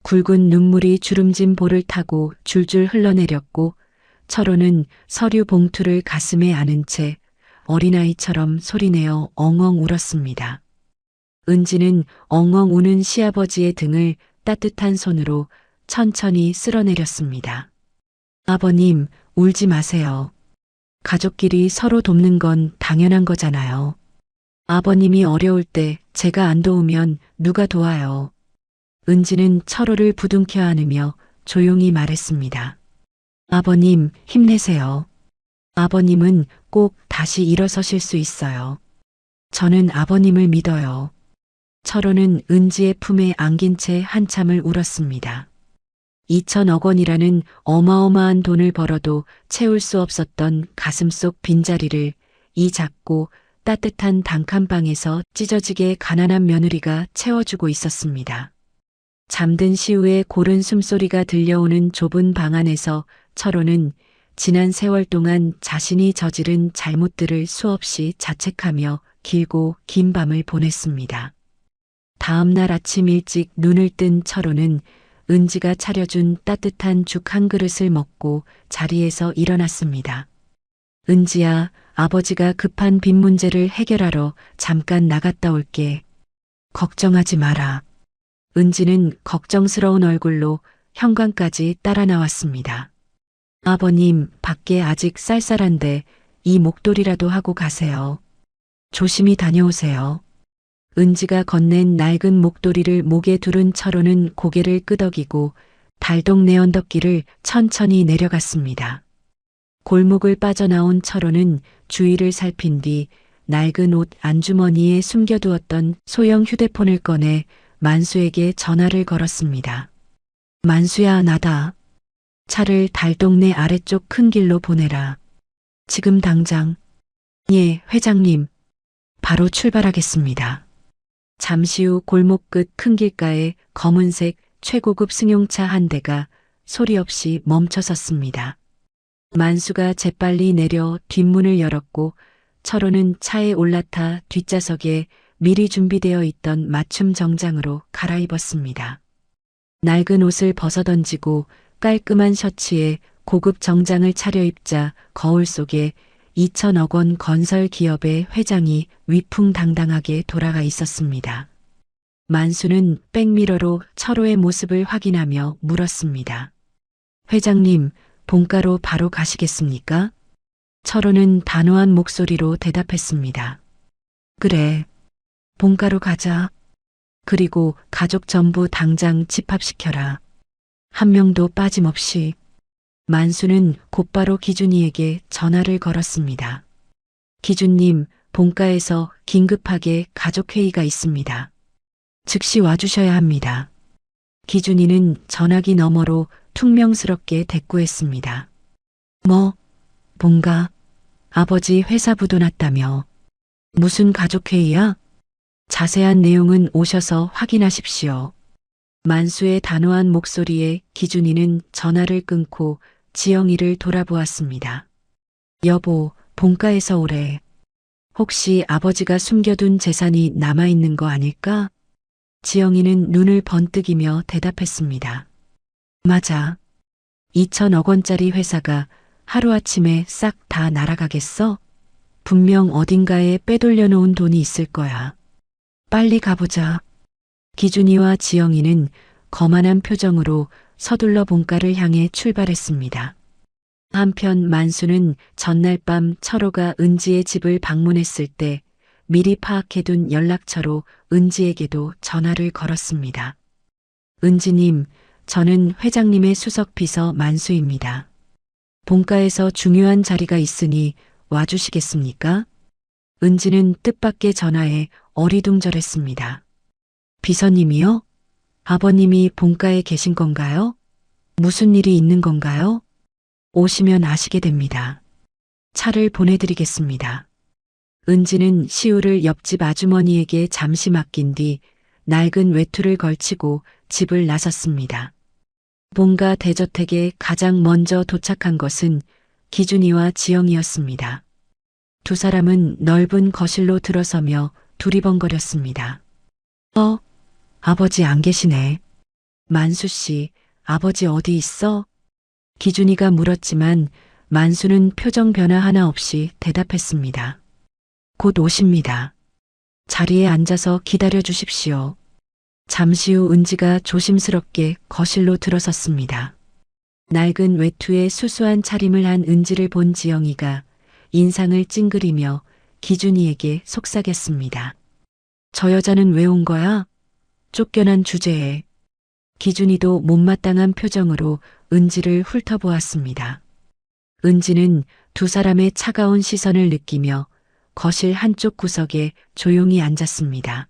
굵은 눈물이 주름진 볼을 타고 줄줄 흘러내렸고 철호는 서류 봉투를 가슴에 안은 채 어린아이처럼 소리내어 엉엉 울었습니다. 은지는 엉엉 우는 시아버지의 등을 따뜻한 손으로 천천히 쓸어내렸습니다. 아버님, 울지 마세요. 가족끼리 서로 돕는 건 당연한 거잖아요. 아버님이 어려울 때 제가 안 도우면 누가 도와요. 은지는 철호를 부둥켜 안으며 조용히 말했습니다. 아버님, 힘내세요. 아버님은 꼭 다시 일어서실 수 있어요. 저는 아버님을 믿어요. 철호는 은지의 품에 안긴 채 한참을 울었습니다. 2천억 원이라는 어마어마한 돈을 벌어도 채울 수 없었던 가슴속 빈자리를 이 작고 따뜻한 단칸방에서 찢어지게 가난한 며느리가 채워주고 있었습니다. 잠든 시우의 고른 숨소리가 들려오는 좁은 방 안에서 철호는 지난 세월 동안 자신이 저지른 잘못들을 수없이 자책하며 길고 긴 밤을 보냈습니다. 다음 날 아침 일찍 눈을 뜬 철호는 은지가 차려준 따뜻한 죽 한 그릇을 먹고 자리에서 일어났습니다. 은지야, 아버지가 급한 빚 문제를 해결하러 잠깐 나갔다 올게. 걱정하지 마라. 은지는 걱정스러운 얼굴로 현관까지 따라 나왔습니다. 아버님, 밖에 아직 쌀쌀한데 이 목도리라도 하고 가세요. 조심히 다녀오세요. 은지가 건넨 낡은 목도리를 목에 두른 철호는 고개를 끄덕이고 달동네 언덕길을 천천히 내려갔습니다. 골목을 빠져나온 철호는 주위를 살핀 뒤 낡은 옷 안주머니에 숨겨두었던 소형 휴대폰을 꺼내 만수에게 전화를 걸었습니다. 만수야, 나다. 차를 달동네 아래쪽 큰 길로 보내라. 지금 당장. 예, 회장님. 바로 출발하겠습니다. 잠시 후 골목 끝 큰 길가에 검은색 최고급 승용차 한 대가 소리 없이 멈춰섰습니다. 만수가 재빨리 내려 뒷문을 열었고 철호는 차에 올라타 뒷좌석에 미리 준비되어 있던 맞춤 정장으로 갈아입었습니다. 낡은 옷을 벗어던지고 깔끔한 셔츠에 고급 정장을 차려입자 거울 속에 2천억 원 건설 기업의 회장이 위풍당당하게 돌아가 있었습니다. 만수는 백미러로 철호의 모습을 확인하며 물었습니다. 회장님, 본가로 바로 가시겠습니까? 철호는 단호한 목소리로 대답했습니다. 그래, 본가로 가자. 그리고 가족 전부 당장 집합시켜라. 한 명도 빠짐없이. 만수는 곧바로 기준이에게 전화를 걸었습니다. 기준님, 본가에서 긴급하게 가족회의가 있습니다. 즉시 와주셔야 합니다. 기준이는 전화기 너머로 퉁명스럽게 대꾸했습니다. 뭐, 본가, 아버지 회사 부도 났다며. 무슨 가족회의야? 자세한 내용은 오셔서 확인하십시오. 만수의 단호한 목소리에 기준이는 전화를 끊고 지영이를 돌아보았습니다. 여보, 본가에서 오래. 혹시 아버지가 숨겨둔 재산이 남아있는 거 아닐까? 지영이는 눈을 번뜩이며 대답했습니다. 맞아. 2천억 원짜리 회사가 하루아침에 싹 다 날아가겠어? 분명 어딘가에 빼돌려 놓은 돈이 있을 거야. 빨리 가보자. 기준이와 지영이는 거만한 표정으로 서둘러 본가를 향해 출발했습니다. 한편 만수는 전날 밤 철호가 은지의 집을 방문했을 때 미리 파악해둔 연락처로 은지에게도 전화를 걸었습니다. 은지님, 저는 회장님의 수석 비서 만수입니다. 본가에서 중요한 자리가 있으니 와주시겠습니까? 은지는 뜻밖의 전화에 어리둥절했습니다. 비서님이요? 아버님이 본가에 계신 건가요? 무슨 일이 있는 건가요? 오시면 아시게 됩니다. 차를 보내드리겠습니다. 은지는 시우를 옆집 아주머니에게 잠시 맡긴 뒤 낡은 외투를 걸치고 집을 나섰습니다. 본가 대저택에 가장 먼저 도착한 것은 기준이와 지영이었습니다. 두 사람은 넓은 거실로 들어서며 두리번거렸습니다. 아버지 안 계시네. 만수 씨, 아버지 어디 있어? 기준이가 물었지만 만수는 표정 변화 하나 없이 대답했습니다. 곧 오십니다. 자리에 앉아서 기다려 주십시오. 잠시 후 은지가 조심스럽게 거실로 들어섰습니다. 낡은 외투에 수수한 차림을 한 은지를 본 지영이가 인상을 찡그리며 기준이에게 속삭였습니다. 저 여자는 왜 온 거야? 쫓겨난 주제에. 기준이도 못마땅한 표정으로 은지를 훑어보았습니다. 은지는 두 사람의 차가운 시선을 느끼며 거실 한쪽 구석에 조용히 앉았습니다.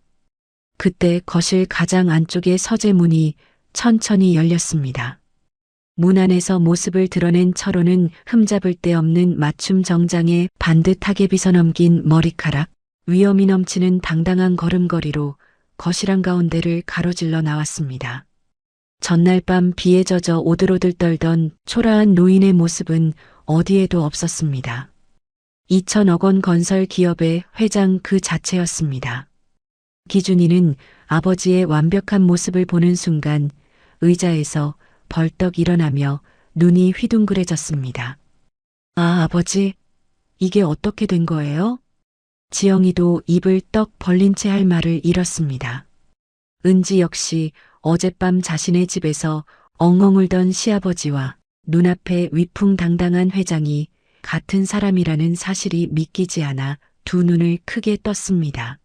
그때 거실 가장 안쪽의 서재 문이 천천히 열렸습니다. 문 안에서 모습을 드러낸 철호는 흠잡을 데 없는 맞춤 정장에 반듯하게 빗어넘긴 머리카락, 위엄이 넘치는 당당한 걸음걸이로 거실 한가운데를 가로질러 나왔습니다. 전날 밤 비에 젖어 오들오들 떨던 초라한 노인의 모습은 어디에도 없었습니다. 2천억 원 건설 기업의 회장 그 자체였습니다. 기준이는 아버지의 완벽한 모습을 보는 순간 의자에서 벌떡 일어나며 눈이 휘둥그레졌습니다. 아, 아버지, 이게 어떻게 된 거예요? 지영이도 입을 떡 벌린 채 할 말을 잃었습니다. 은지 역시 어젯밤 자신의 집에서 엉엉 울던 시아버지와 눈앞에 위풍당당한 회장이 같은 사람이라는 사실이 믿기지 않아 두 눈을 크게 떴습니다.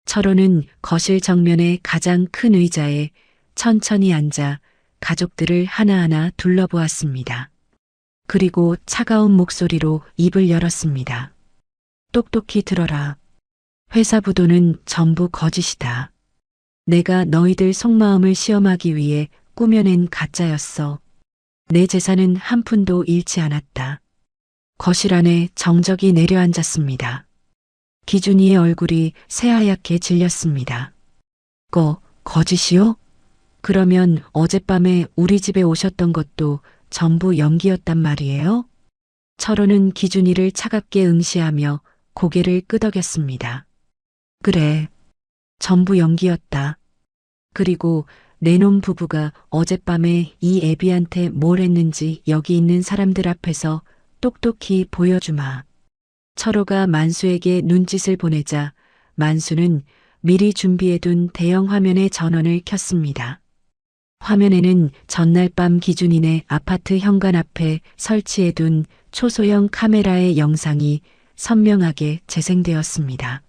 철호는 거실 정면의 가장 큰 의자에 천천히 앉아 가족들을 하나하나 둘러보았습니다. 그리고 차가운 목소리로 입을 열었습니다. 똑똑히 들어라. 회사 부도는 전부 거짓이다. 내가 너희들 속마음을 시험하기 위해 꾸며낸 가짜였어. 내 재산은 한 푼도 잃지 않았다. 거실 안에 정적이 내려앉았습니다. 기준이의 얼굴이 새하얗게 질렸습니다. 거짓이요? 그러면 어젯밤에 우리 집에 오셨던 것도 전부 연기였단 말이에요? 철호는 기준이를 차갑게 응시하며 고개를 끄덕였습니다. 그래, 전부 연기였다. 그리고 내놈 부부가 어젯밤에 이 애비한테 뭘 했는지 여기 있는 사람들 앞에서 똑똑히 보여주마. 철호가 만수에게 눈짓을 보내자 만수는 미리 준비해둔 대형 화면의 전원을 켰습니다. 화면에는 전날 밤 기준인의 아파트 현관 앞에 설치해둔 초소형 카메라의 영상이 선명하게 재생되었습니다.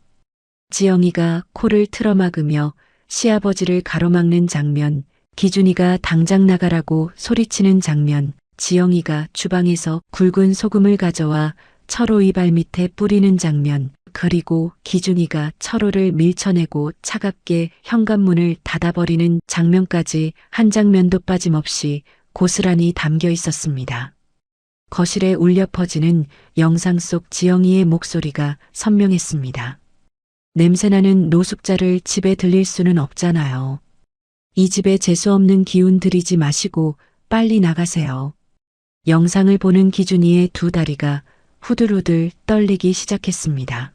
지영이가 코를 틀어막으며 시아버지를 가로막는 장면, 기준이가 당장 나가라고 소리치는 장면, 지영이가 주방에서 굵은 소금을 가져와 철호의 발 밑에 뿌리는 장면, 그리고 기준이가 철호를 밀쳐내고 차갑게 현관문을 닫아버리는 장면까지 한 장면도 빠짐없이 고스란히 담겨 있었습니다. 거실에 울려 퍼지는 영상 속 지영이의 목소리가 선명했습니다. 냄새나는 노숙자를 집에 들릴 수는 없잖아요. 이 집에 재수없는 기운 들이지 마시고 빨리 나가세요. 영상을 보는 기준이의 두 다리가 후들후들 떨리기 시작했습니다.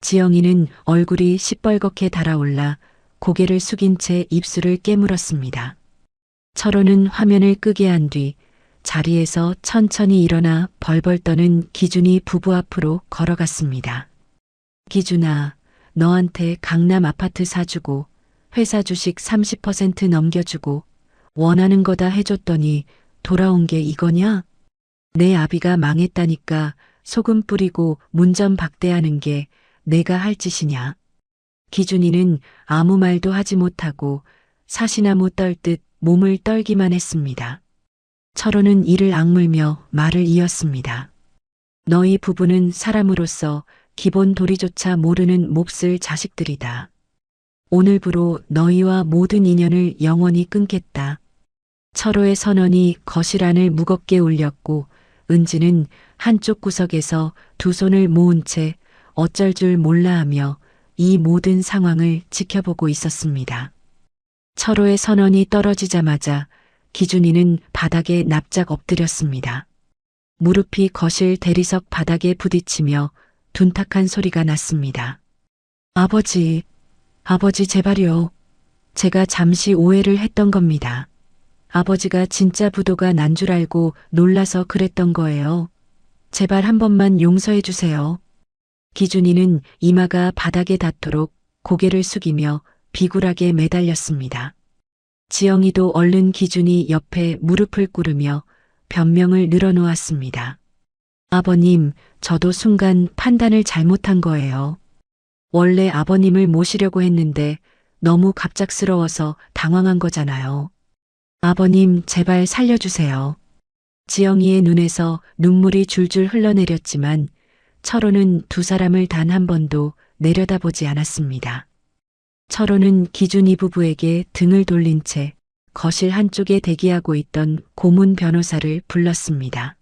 지영이는 얼굴이 시뻘겋게 달아올라 고개를 숙인 채 입술을 깨물었습니다. 철호는 화면을 끄게 한 뒤 자리에서 천천히 일어나 벌벌 떠는 기준이 부부 앞으로 걸어갔습니다. 기준아, 너한테 강남 아파트 사주고 회사 주식 30% 넘겨주고 원하는 거 다 해줬더니 돌아온 게 이거냐? 내 아비가 망했다니까 소금 뿌리고 문전 박대하는 게 내가 할 짓이냐? 기준이는 아무 말도 하지 못하고 사시나무 떨듯 몸을 떨기만 했습니다. 철호는 이를 악물며 말을 이었습니다. 너희 부부는 사람으로서 기본 도리조차 모르는 몹쓸 자식들이다. 오늘부로 너희와 모든 인연을 영원히 끊겠다. 철호의 선언이 거실 안을 무겁게 울렸고 은지는 한쪽 구석에서 두 손을 모은 채 어쩔 줄 몰라 하며 이 모든 상황을 지켜보고 있었습니다. 철호의 선언이 떨어지자마자 기준이는 바닥에 납작 엎드렸습니다. 무릎이 거실 대리석 바닥에 부딪히며 둔탁한 소리가 났습니다. 아버지, 아버지 제발요. 제가 잠시 오해를 했던 겁니다. 아버지가 진짜 부도가 난 줄 알고 놀라서 그랬던 거예요. 제발 한 번만 용서해 주세요. 기준이는 이마가 바닥에 닿도록 고개를 숙이며 비굴하게 매달렸습니다. 지영이도 얼른 기준이 옆에 무릎을 꿇으며 변명을 늘어놓았습니다. 아버님, 저도 순간 판단을 잘못한 거예요. 원래 아버님을 모시려고 했는데 너무 갑작스러워서 당황한 거잖아요. 아버님, 제발 살려주세요. 지영이의 눈에서 눈물이 줄줄 흘러내렸지만 철호는 두 사람을 단 한 번도 내려다보지 않았습니다. 철호는 기준이 부부에게 등을 돌린 채 거실 한쪽에 대기하고 있던 고문 변호사를 불렀습니다.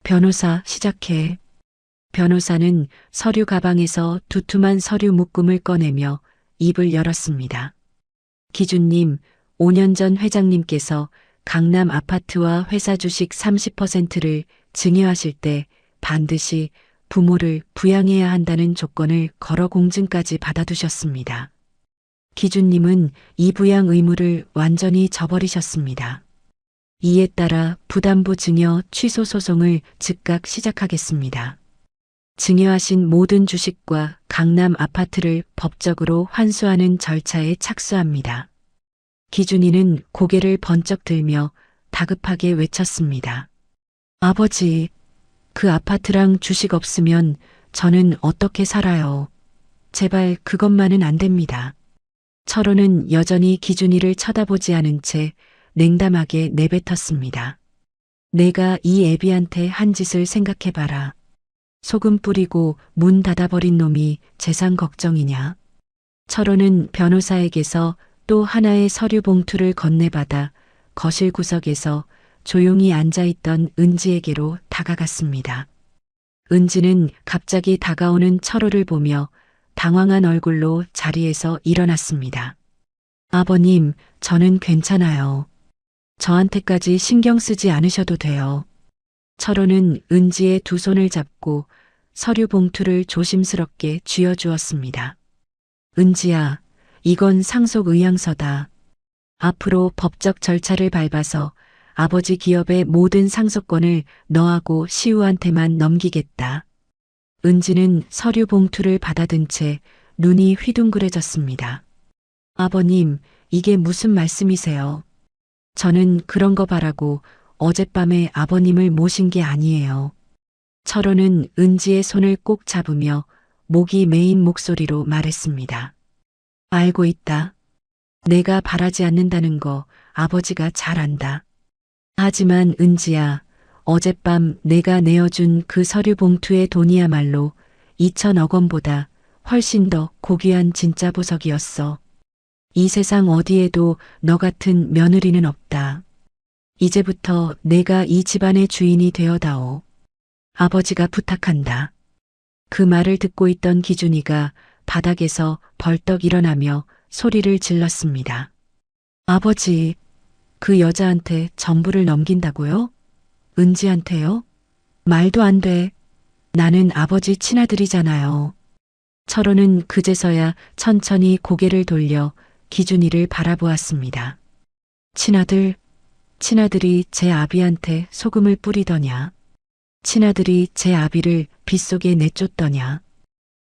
변호사, 시작해. 변호사는 서류 가방에서 두툼한 서류 묶음을 꺼내며 입을 열었습니다. 기준님, 5년 전 회장님께서 강남 아파트와 회사 주식 30%를 증여하실 때 반드시 부모를 부양해야 한다는 조건을 걸어 공증까지 받아두셨습니다. 기준님은 이 부양 의무를 완전히 저버리셨습니다. 이에 따라 부담부 증여 취소 소송을 즉각 시작하겠습니다. 증여하신 모든 주식과 강남 아파트를 법적으로 환수하는 절차에 착수합니다. 기준이는 고개를 번쩍 들며 다급하게 외쳤습니다. 아버지, 그 아파트랑 주식 없으면 저는 어떻게 살아요? 제발 그것만은 안 됩니다. 철호는 여전히 기준이를 쳐다보지 않은 채 냉담하게 내뱉었습니다. 내가 이 애비한테 한 짓을 생각해봐라. 소금 뿌리고 문 닫아버린 놈이 재산 걱정이냐? 철호는 변호사에게서 또 하나의 서류 봉투를 건네받아 거실 구석에서 조용히 앉아있던 은지에게로 다가갔습니다. 은지는 갑자기 다가오는 철호를 보며 당황한 얼굴로 자리에서 일어났습니다. 아버님, 저는 괜찮아요. 저한테까지 신경 쓰지 않으셔도 돼요. 철호는 은지의 두 손을 잡고 서류 봉투를 조심스럽게 쥐어주었습니다. 은지야, 이건 상속 의향서다. 앞으로 법적 절차를 밟아서 아버지 기업의 모든 상속권을 너하고 시우한테만 넘기겠다. 은지는 서류 봉투를 받아든 채 눈이 휘둥그레졌습니다. 아버님, 이게 무슨 말씀이세요? 저는 그런 거 바라고 어젯밤에 아버님을 모신 게 아니에요. 철호는 은지의 손을 꼭 잡으며 목이 메인 목소리로 말했습니다. 알고 있다. 내가 바라지 않는다는 거 아버지가 잘 안다. 하지만 은지야, 어젯밤 내가 내어준 그 서류 봉투의 돈이야말로 2천억 원보다 훨씬 더 고귀한 진짜 보석이었어. 이 세상 어디에도 너 같은 며느리는 없다. 이제부터 내가 이 집안의 주인이 되어다오. 아버지가 부탁한다. 그 말을 듣고 있던 기준이가 바닥에서 벌떡 일어나며 소리를 질렀습니다. 아버지, 그 여자한테 전부를 넘긴다고요? 은지한테요? 말도 안 돼. 나는 아버지 친아들이잖아요. 철호는 그제서야 천천히 고개를 돌려 기준이를 바라보았습니다. 친아들, 친아들이 제 아비한테 소금을 뿌리더냐? 친아들이 제 아비를 빗속에 내쫓더냐?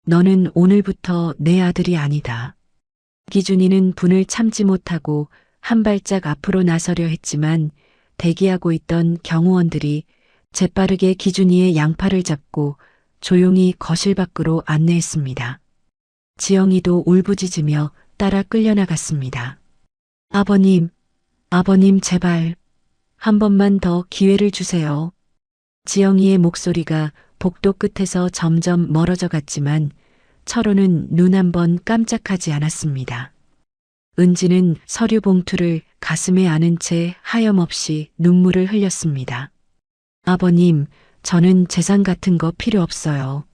너는 오늘부터 내 아들이 아니다. 기준이는 분을 참지 못하고 한 발짝 앞으로 나서려 했지만 대기하고 있던 경호원들이 재빠르게 기준이의 양팔을 잡고 조용히 거실 밖으로 안내했습니다. 지영이도 울부짖으며 따라 끌려나갔습니다. 아버님, 아버님 제발 한 번만 더 기회를 주세요. 지영이의 목소리가 복도 끝에서 점점 멀어져 갔지만 철호는 눈 한 번 깜짝하지 않았습니다. 은지는 서류 봉투를 가슴에 안은 채 하염없이 눈물을 흘렸습니다. 아버님, 저는 재산 같은 거 필요 없어요.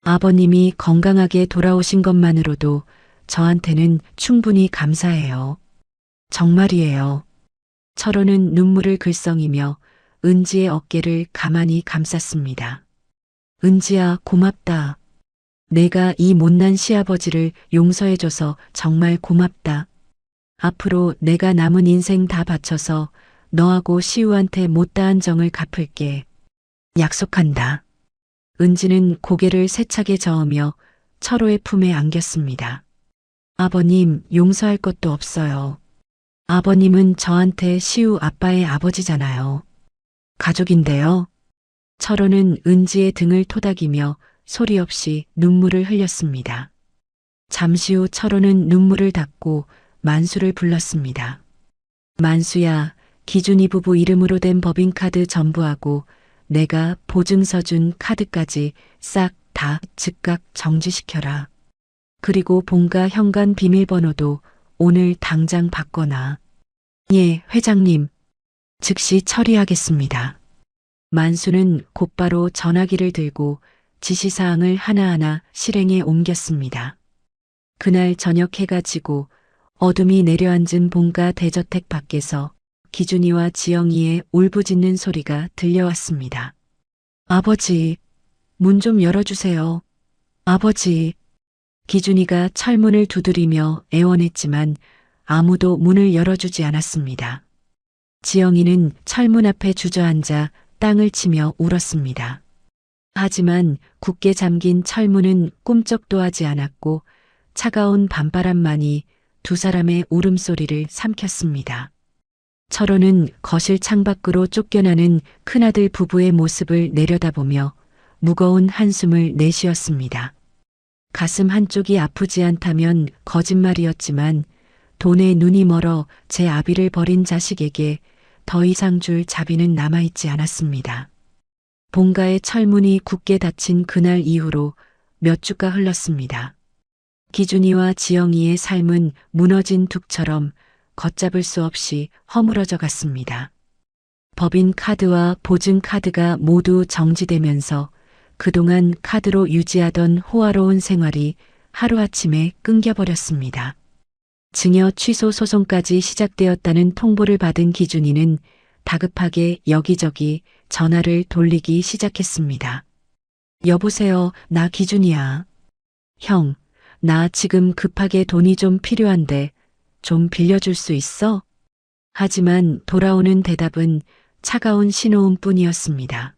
아버님이 건강하게 돌아오신 것만으로도 저한테는 충분히 감사해요. 정말이에요. 철호는 눈물을 글썽이며 은지의 어깨를 가만히 감쌌습니다. 은지야, 고맙다. 내가 이 못난 시아버지를 용서해줘서 정말 고맙다. 앞으로 내가 남은 인생 다 바쳐서 너하고 시우한테 못다한 정을 갚을게. 약속한다. 은지는 고개를 세차게 저으며 철호의 품에 안겼습니다. 아버님, 용서할 것도 없어요. 아버님은 저한테 시우 아빠의 아버지잖아요. 가족인데요. 철호는 은지의 등을 토닥이며 소리 없이 눈물을 흘렸습니다. 잠시 후 철호는 눈물을 닦고 만수를 불렀습니다. 만수야, 기준이 부부 이름으로 된 법인카드 전부하고 내가 보증서 준 카드까지 싹 다 즉각 정지시켜라. 그리고 본가 현관 비밀번호도 오늘 당장 바꿔놔. 예, 회장님. 즉시 처리하겠습니다. 만수는 곧바로 전화기를 들고 지시사항을 하나하나 실행에 옮겼습니다. 그날 저녁 해가 지고 어둠이 내려앉은 본가 대저택 밖에서 기준이와 지영이의 울부짖는 소리가 들려왔습니다. 아버지, 문 좀 열어주세요. 아버지. 기준이가 철문을 두드리며 애원했지만 아무도 문을 열어주지 않았습니다. 지영이는 철문 앞에 주저앉아 땅을 치며 울었습니다. 하지만 굳게 잠긴 철문은 꿈쩍도 하지 않았고 차가운 밤바람만이 두 사람의 울음소리를 삼켰습니다. 철호는 거실 창밖으로 쫓겨나는 큰아들 부부의 모습을 내려다보며 무거운 한숨을 내쉬었습니다. 가슴 한쪽이 아프지 않다면 거짓말이었지만 돈에 눈이 멀어 제 아비를 버린 자식에게 더 이상 줄 자비는 남아있지 않았습니다. 본가의 철문이 굳게 닫힌 그날 이후로 몇 주가 흘렀습니다. 기준이와 지영이의 삶은 무너진 둑처럼 걷잡을 수 없이 허물어져 갔습니다. 법인 카드와 보증 카드가 모두 정지되면서 그동안 카드로 유지하던 호화로운 생활이 하루아침에 끊겨버렸습니다. 증여 취소 소송까지 시작되었다는 통보를 받은 기준이는 다급하게 여기저기 전화를 돌리기 시작했습니다. 여보세요, 나 기준이야. 형, 나 지금 급하게 돈이 좀 필요한데 좀 빌려줄 수 있어? 하지만 돌아오는 대답은 차가운 신호음뿐이었습니다.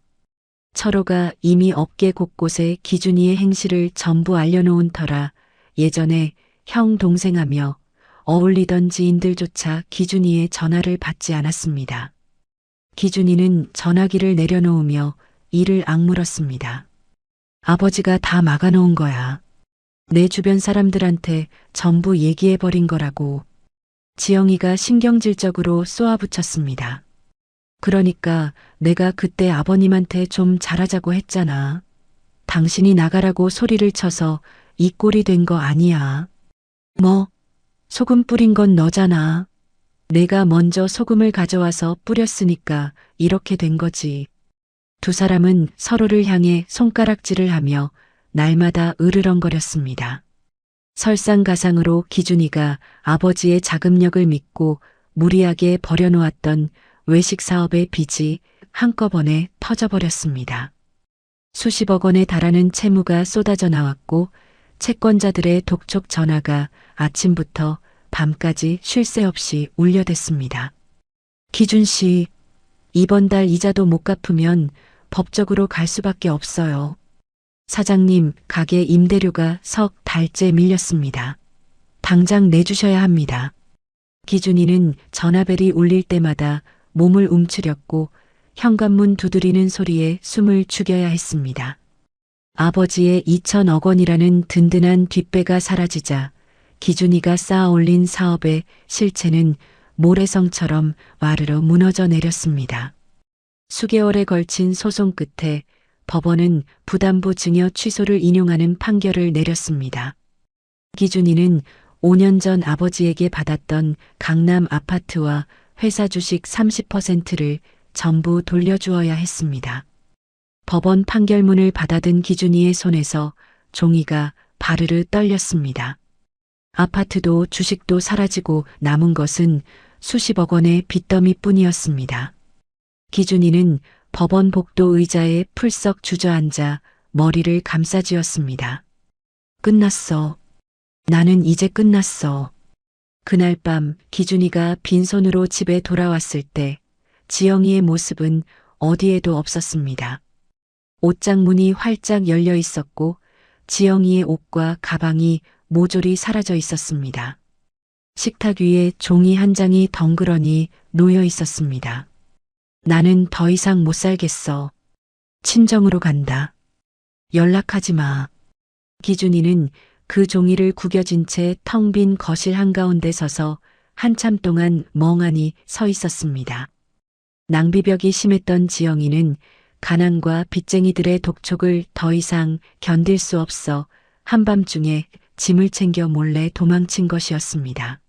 철호가 이미 업계 곳곳에 기준이의 행실을 전부 알려놓은 터라 예전에 형 동생하며 어울리던 지인들조차 기준이의 전화를 받지 않았습니다. 기준이는 전화기를 내려놓으며 이를 악물었습니다. 아버지가 다 막아놓은 거야. 내 주변 사람들한테 전부 얘기해버린 거라고. 지영이가 신경질적으로 쏘아붙였습니다. 그러니까 내가 그때 아버님한테 좀 잘하자고 했잖아. 당신이 나가라고 소리를 쳐서 이 꼴이 된 거 아니야. 뭐, 소금 뿌린 건 너잖아. 내가 먼저 소금을 가져와서 뿌렸으니까 이렇게 된 거지. 두 사람은 서로를 향해 손가락질을 하며 날마다 으르렁거렸습니다. 설상가상으로 기준이가 아버지의 자금력을 믿고 무리하게 벌여놓았던 외식 사업의 빚이 한꺼번에 터져버렸습니다. 수십억 원에 달하는 채무가 쏟아져 나왔고 채권자들의 독촉 전화가 아침부터 밤까지 쉴 새 없이 울려댔습니다. 기준 씨, 이번 달 이자도 못 갚으면 법적으로 갈 수밖에 없어요. 사장님, 가게 임대료가 석 달째 밀렸습니다. 당장 내주셔야 합니다. 기준이는 전화벨이 울릴 때마다 몸을 움츠렸고 현관문 두드리는 소리에 숨을 죽여야 했습니다. 아버지의 2천억 원이라는 든든한 뒷배가 사라지자 기준이가 쌓아 올린 사업의 실체는 모래성처럼 와르르 무너져 내렸습니다. 수개월에 걸친 소송 끝에 법원은 부담부 증여 취소를 인용하는 판결을 내렸습니다. 기준이는 5년 전 아버지에게 받았던 강남 아파트와 회사 주식 30%를 전부 돌려주어야 했습니다. 법원 판결문을 받아든 기준이의 손에서 종이가 바르르 떨렸습니다. 아파트도 주식도 사라지고 남은 것은 수십억 원의 빚더미뿐이었습니다. 기준이는 법원 복도 의자에 풀썩 주저앉아 머리를 감싸쥐었습니다. 끝났어. 나는 이제 끝났어. 그날 밤 기준이가 빈손으로 집에 돌아왔을 때 지영이의 모습은 어디에도 없었습니다. 옷장 문이 활짝 열려 있었고 지영이의 옷과 가방이 모조리 사라져 있었습니다. 식탁 위에 종이 한 장이 덩그러니 놓여 있었습니다. 나는 더 이상 못 살겠어. 친정으로 간다. 연락하지 마. 기준이는 그 종이를 구겨진 채 텅 빈 거실 한가운데 서서 한참 동안 멍하니 서 있었습니다. 낭비벽이 심했던 지영이는 가난과 빚쟁이들의 독촉을 더 이상 견딜 수 없어 한밤중에 짐을 챙겨 몰래 도망친 것이었습니다.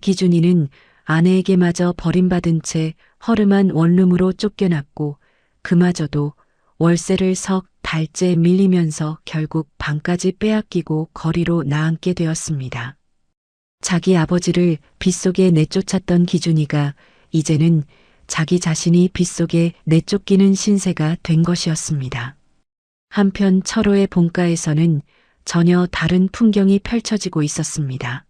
기준이는 아내에게마저 버림받은 채 허름한 원룸으로 쫓겨났고 그마저도 월세를 석 달째 밀리면서 결국 방까지 빼앗기고 거리로 나앉게 되었습니다. 자기 아버지를 빗속에 내쫓았던 기준이가 이제는 자기 자신이 빗속에 내쫓기는 신세가 된 것이었습니다. 한편 철호의 본가에서는 전혀 다른 풍경이 펼쳐지고 있었습니다.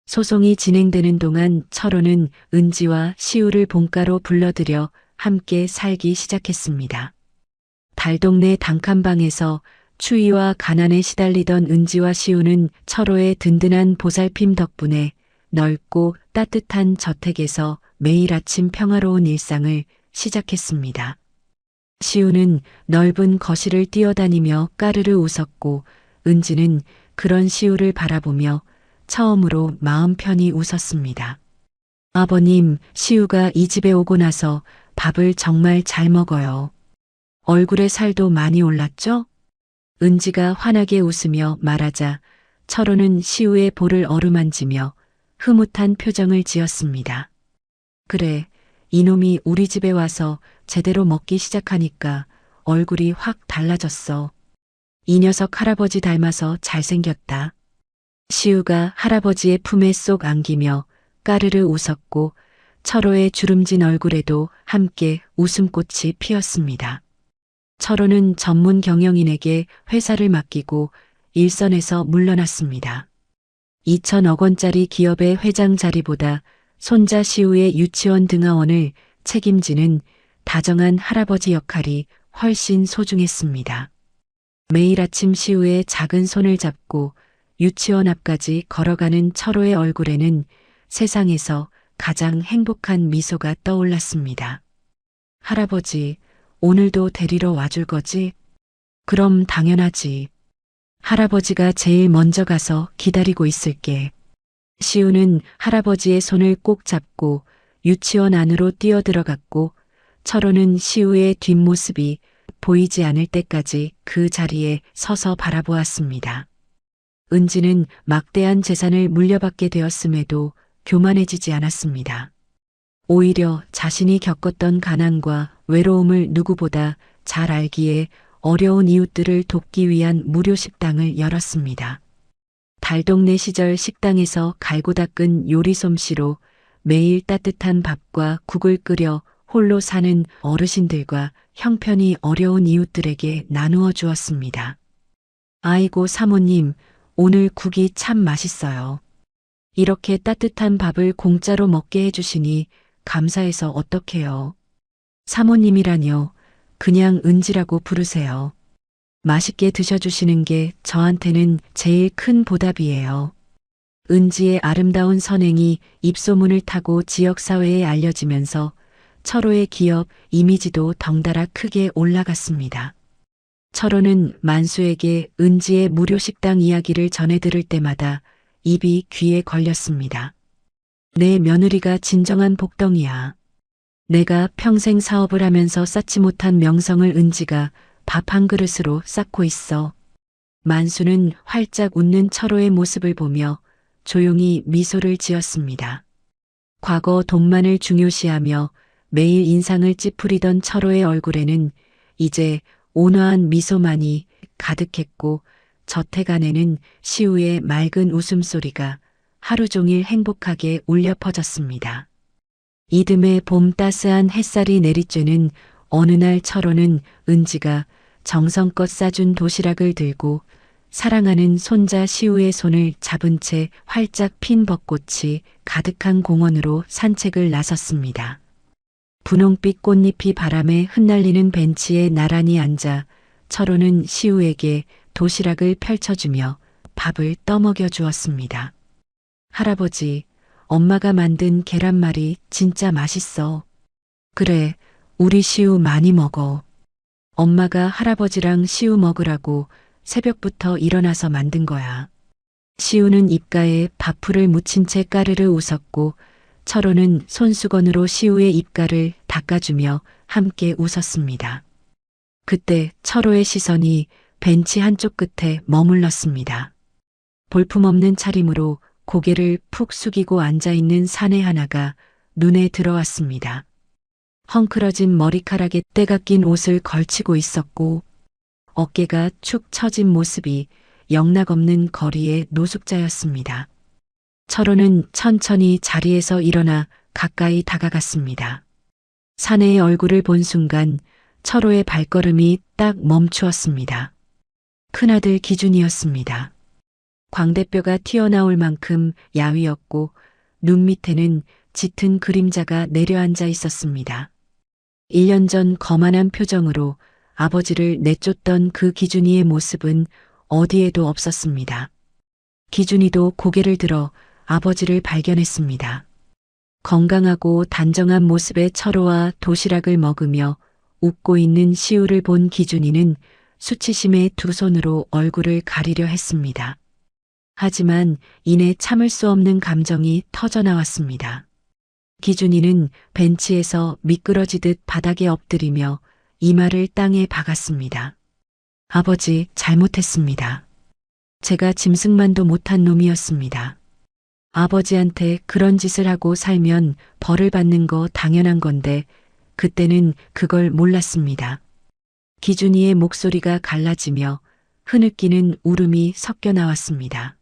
소송이 진행되는 동안 철호는 은지와 시우를 본가로 불러들여 함께 살기 시작했습니다. 달동네 단칸방에서 추위와 가난에 시달리던 은지와 시우는 철호의 든든한 보살핌 덕분에 넓고 따뜻한 저택에서 매일 아침 평화로운 일상을 시작했습니다. 시우는 넓은 거실을 뛰어다니며 까르르 웃었고 은지는 그런 시우를 바라보며 처음으로 마음 편히 웃었습니다. 아버님, 시우가 이 집에 오고 나서 밥을 정말 잘 먹어요. 얼굴에 살도 많이 올랐죠? 은지가 환하게 웃으며 말하자 철호는 시우의 볼을 어루만지며 흐뭇한 표정을 지었습니다. 그래, 이놈이 우리 집에 와서 제대로 먹기 시작하니까 얼굴이 확 달라졌어. 이 녀석 할아버지 닮아서 잘생겼다. 시우가 할아버지의 품에 쏙 안기며 까르르 웃었고 철호의 주름진 얼굴에도 함께 웃음꽃이 피었습니다. 철호는 전문 경영인에게 회사를 맡기고 일선에서 물러났습니다. 2천억 원짜리 기업의 회장 자리보다 손자 시우의 유치원 등하원을 책임지는 다정한 할아버지 역할이 훨씬 소중했습니다. 매일 아침 시우의 작은 손을 잡고 유치원 앞까지 걸어가는 철호의 얼굴에는 세상에서 가장 행복한 미소가 떠올랐습니다. 할아버지, 오늘도 데리러 와줄 거지? 그럼 당연하지. 할아버지가 제일 먼저 가서 기다리고 있을게. 시우는 할아버지의 손을 꼭 잡고 유치원 안으로 뛰어들어갔고 철호는 시우의 뒷모습이 보이지 않을 때까지 그 자리에 서서 바라보았습니다. 은지는 막대한 재산을 물려받게 되었음에도 교만해지지 않았습니다. 오히려 자신이 겪었던 가난과 외로움을 누구보다 잘 알기에 어려운 이웃들을 돕기 위한 무료 식당을 열었습니다. 달동네 시절 식당에서 갈고 닦은 요리 솜씨로 매일 따뜻한 밥과 국을 끓여 홀로 사는 어르신들과 형편이 어려운 이웃들에게 나누어 주었습니다. 아이고 사모님, 오늘 국이 참 맛있어요. 이렇게 따뜻한 밥을 공짜로 먹게 해주시니 감사해서 어떡해요. 사모님이라뇨. 그냥 은지라고 부르세요. 맛있게 드셔주시는 게 저한테는 제일 큰 보답이에요. 은지의 아름다운 선행이 입소문을 타고 지역사회에 알려지면서 철호의 기업 이미지도 덩달아 크게 올라갔습니다. 철호는 만수에게 은지의 무료 식당 이야기를 전해 들을 때마다 입이 귀에 걸렸습니다. 내 며느리가 진정한 복덩이야. 내가 평생 사업을 하면서 쌓지 못한 명성을 은지가 밥 한 그릇으로 쌓고 있어. 만수는 활짝 웃는 철호의 모습을 보며 조용히 미소를 지었습니다. 과거 돈만을 중요시하며 매일 인상을 찌푸리던 철호의 얼굴에는 이제 온화한 미소만이 가득했고 저택 안에는 시우의 맑은 웃음소리가 하루 종일 행복하게 울려 퍼졌습니다. 이듬해 봄 따스한 햇살이 내리쬐는 어느 날 철호는 은지가 정성껏 싸준 도시락을 들고 사랑하는 손자 시우의 손을 잡은 채 활짝 핀 벚꽃이 가득한 공원으로 산책을 나섰습니다. 분홍빛 꽃잎이 바람에 흩날리는 벤치에 나란히 앉아 철호는 시우에게 도시락을 펼쳐주며 밥을 떠먹여 주었습니다. 할아버지, 엄마가 만든 계란말이 진짜 맛있어. 그래, 우리 시우 많이 먹어. 엄마가 할아버지랑 시우 먹으라고 새벽부터 일어나서 만든 거야. 시우는 입가에 밥풀을 묻힌 채 까르르 웃었고 철호는 손수건으로 시우의 입가를 닦아주며 함께 웃었습니다. 그때 철호의 시선이 벤치 한쪽 끝에 머물렀습니다. 볼품없는 차림으로 고개를 푹 숙이고 앉아있는 사내 하나가 눈에 들어왔습니다. 헝클어진 머리카락에 때가 낀 옷을 걸치고 있었고 어깨가 축 처진 모습이 영락없는 거리의 노숙자였습니다. 철호는 천천히 자리에서 일어나 가까이 다가갔습니다. 사내의 얼굴을 본 순간 철호의 발걸음이 딱 멈추었습니다. 큰아들 기준이었습니다. 광대뼈가 튀어나올 만큼 야위었고 눈 밑에는 짙은 그림자가 내려앉아 있었습니다. 1년 전 거만한 표정으로 아버지를 내쫓던 그 기준이의 모습은 어디에도 없었습니다. 기준이도 고개를 들어 아버지를 발견했습니다. 건강하고 단정한 모습의 철호와 도시락을 먹으며 웃고 있는 시우를 본 기준이는 수치심에 두 손으로 얼굴을 가리려 했습니다. 하지만 이내 참을 수 없는 감정이 터져나왔습니다. 기준이는 벤치에서 미끄러지듯 바닥에 엎드리며 이마를 땅에 박았습니다. 아버지, 잘못했습니다. 제가 짐승만도 못한 놈이었습니다. 아버지한테 그런 짓을 하고 살면 벌을 받는 거 당연한 건데 그때는 그걸 몰랐습니다. 기준이의 목소리가 갈라지며 흐느끼는 울음이 섞여 나왔습니다.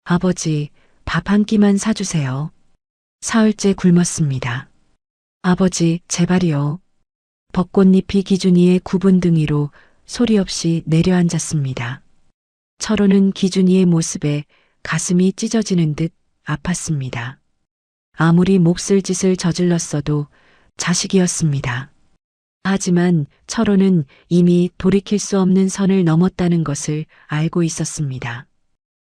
아버지, 밥 한 끼만 사주세요. 사흘째 굶었습니다. 아버지, 제발이요. 벚꽃잎이 기준이의 굽은 등 위로 소리 없이 내려앉았습니다. 철호는 기준이의 모습에 가슴이 찢어지는 듯 아팠습니다. 아무리 몹쓸 짓을 저질렀어도 자식이었습니다. 하지만 철호는 이미 돌이킬 수 없는 선을 넘었다는 것을 알고 있었습니다.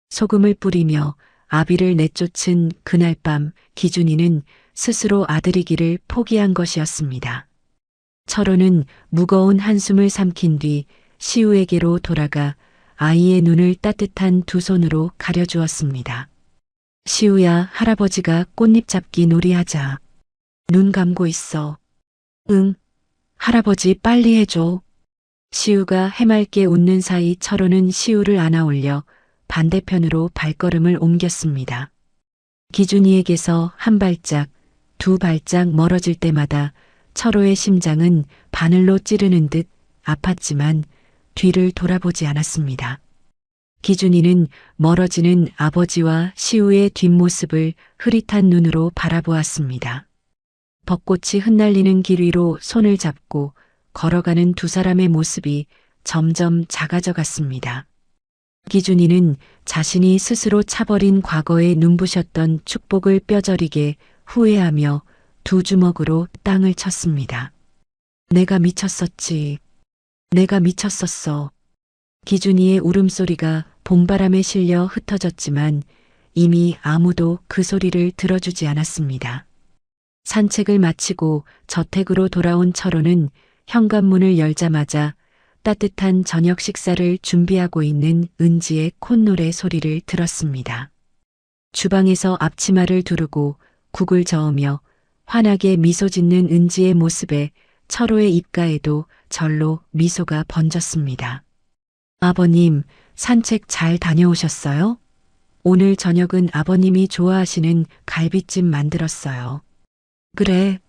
소금을 뿌리며 아비를 내쫓은 그날 밤 기준이는 스스로 아들이기를 포기한 것이었습니다. 철호는 무거운 한숨을 삼킨 뒤 시우에게로 돌아가 아이의 눈을 따뜻한 두 손으로 가려주었습니다. 시우야, 할아버지가 꽃잎 잡기 놀이하자. 눈 감고 있어. 응, 할아버지 빨리 해줘. 시우가 해맑게 웃는 사이 철호는 시우를 안아올려 반대편으로 발걸음을 옮겼습니다. 기준이에게서 한 발짝, 두 발짝 멀어질 때마다 철호의 심장은 바늘로 찌르는 듯 아팠지만 뒤를 돌아보지 않았습니다. 기준이는 멀어지는 아버지와 시우의 뒷모습을 흐릿한 눈으로 바라보았습니다. 벚꽃이 흩날리는 길 위로 손을 잡고 걸어가는 두 사람의 모습이 점점 작아져 갔습니다. 기준이는 자신이 스스로 차버린 과거에 눈부셨던 축복을 뼈저리게 후회하며 두 주먹으로 땅을 쳤습니다. 내가 미쳤었지. 내가 미쳤었어. 기준이의 울음소리가 봄바람에 실려 흩어졌지만 이미 아무도 그 소리를 들어주지 않았습니다. 산책을 마치고 저택으로 돌아온 철호는 현관문을 열자마자 따뜻한 저녁 식사를 준비하고 있는 은지의 콧노래 소리를 들었습니다. 주방에서 앞치마를 두르고 국을 저으며 환하게 미소 짓는 은지의 모습에 철호의 입가에도 절로 미소가 번졌습니다. 아버님, 산책 잘 다녀오셨어요? 오늘 저녁은 아버님이 좋아하시는 갈비찜 만들었어요. 그래,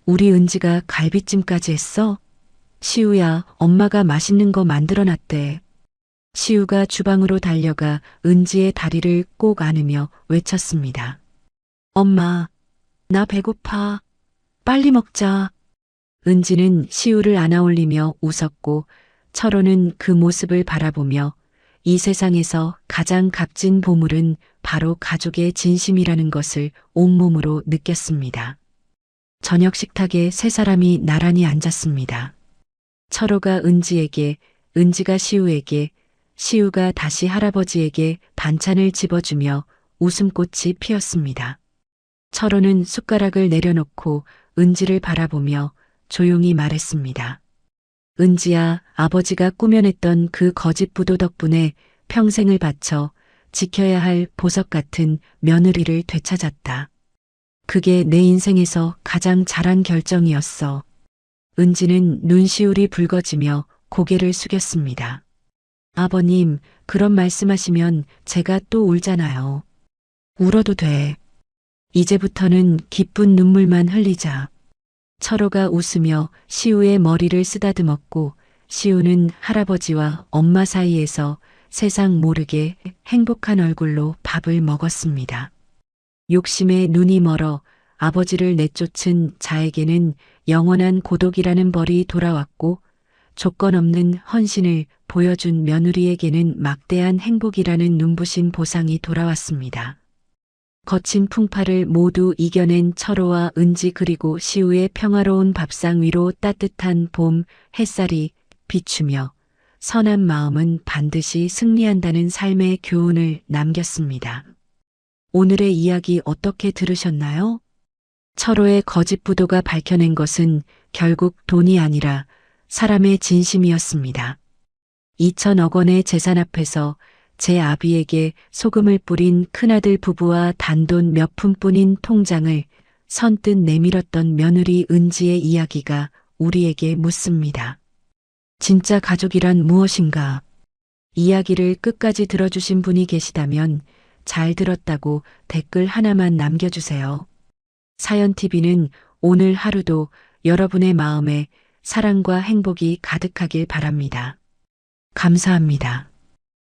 우리 은지가 갈비찜까지 했어? 시우야, 엄마가 맛있는 거 만들어놨대. 시우가 주방으로 달려가 은지의 다리를 꼭 안으며 외쳤습니다. 엄마, 나 배고파. 빨리 먹자. 은지는 시우를 안아올리며 웃었고 철호는 그 모습을 바라보며 이 세상에서 가장 값진 보물은 바로 가족의 진심이라는 것을 온몸으로 느꼈습니다. 저녁 식탁에 세 사람이 나란히 앉았습니다. 철호가 은지에게, 은지가 시우에게, 시우가 다시 할아버지에게 반찬을 집어주며 웃음꽃이 피었습니다. 철호는 숟가락을 내려놓고 은지를 바라보며 조용히 말했습니다. 은지야, 아버지가 꾸며냈던 그 거짓 부도 덕분에 평생을 바쳐 지켜야 할 보석 같은 며느리를 되찾았다. 그게 내 인생에서 가장 잘한 결정이었어. 은지는 눈시울이 붉어지며 고개를 숙였습니다. 아버님, 그런 말씀하시면 제가 또 울잖아요. 울어도 돼. 이제부터는 기쁜 눈물만 흘리자. 철호가 웃으며 시우의 머리를 쓰다듬었고 시우는 할아버지와 엄마 사이에서 세상 모르게 행복한 얼굴로 밥을 먹었습니다. 욕심에 눈이 멀어 아버지를 내쫓은 자에게는 영원한 고독이라는 벌이 돌아왔고 조건 없는 헌신을 보여준 며느리에게는 막대한 행복이라는 눈부신 보상이 돌아왔습니다. 거친 풍파를 모두 이겨낸 철호와 은지 그리고 시우의 평화로운 밥상 위로 따뜻한 봄 햇살이 비추며 선한 마음은 반드시 승리한다는 삶의 교훈을 남겼습니다. 오늘의 이야기 어떻게 들으셨나요? 철호의 거짓 부도가 밝혀낸 것은 결국 돈이 아니라 사람의 진심이었습니다. 2천억 원의 재산 앞에서 제 아비에게 소금을 뿌린 큰아들 부부와 단돈 몇 푼뿐인 통장을 선뜻 내밀었던 며느리 은지의 이야기가 우리에게 묻습니다. 진짜 가족이란 무엇인가? 이야기를 끝까지 들어주신 분이 계시다면 잘 들었다고 댓글 하나만 남겨주세요. 사연TV는 오늘 하루도 여러분의 마음에 사랑과 행복이 가득하길 바랍니다. 감사합니다.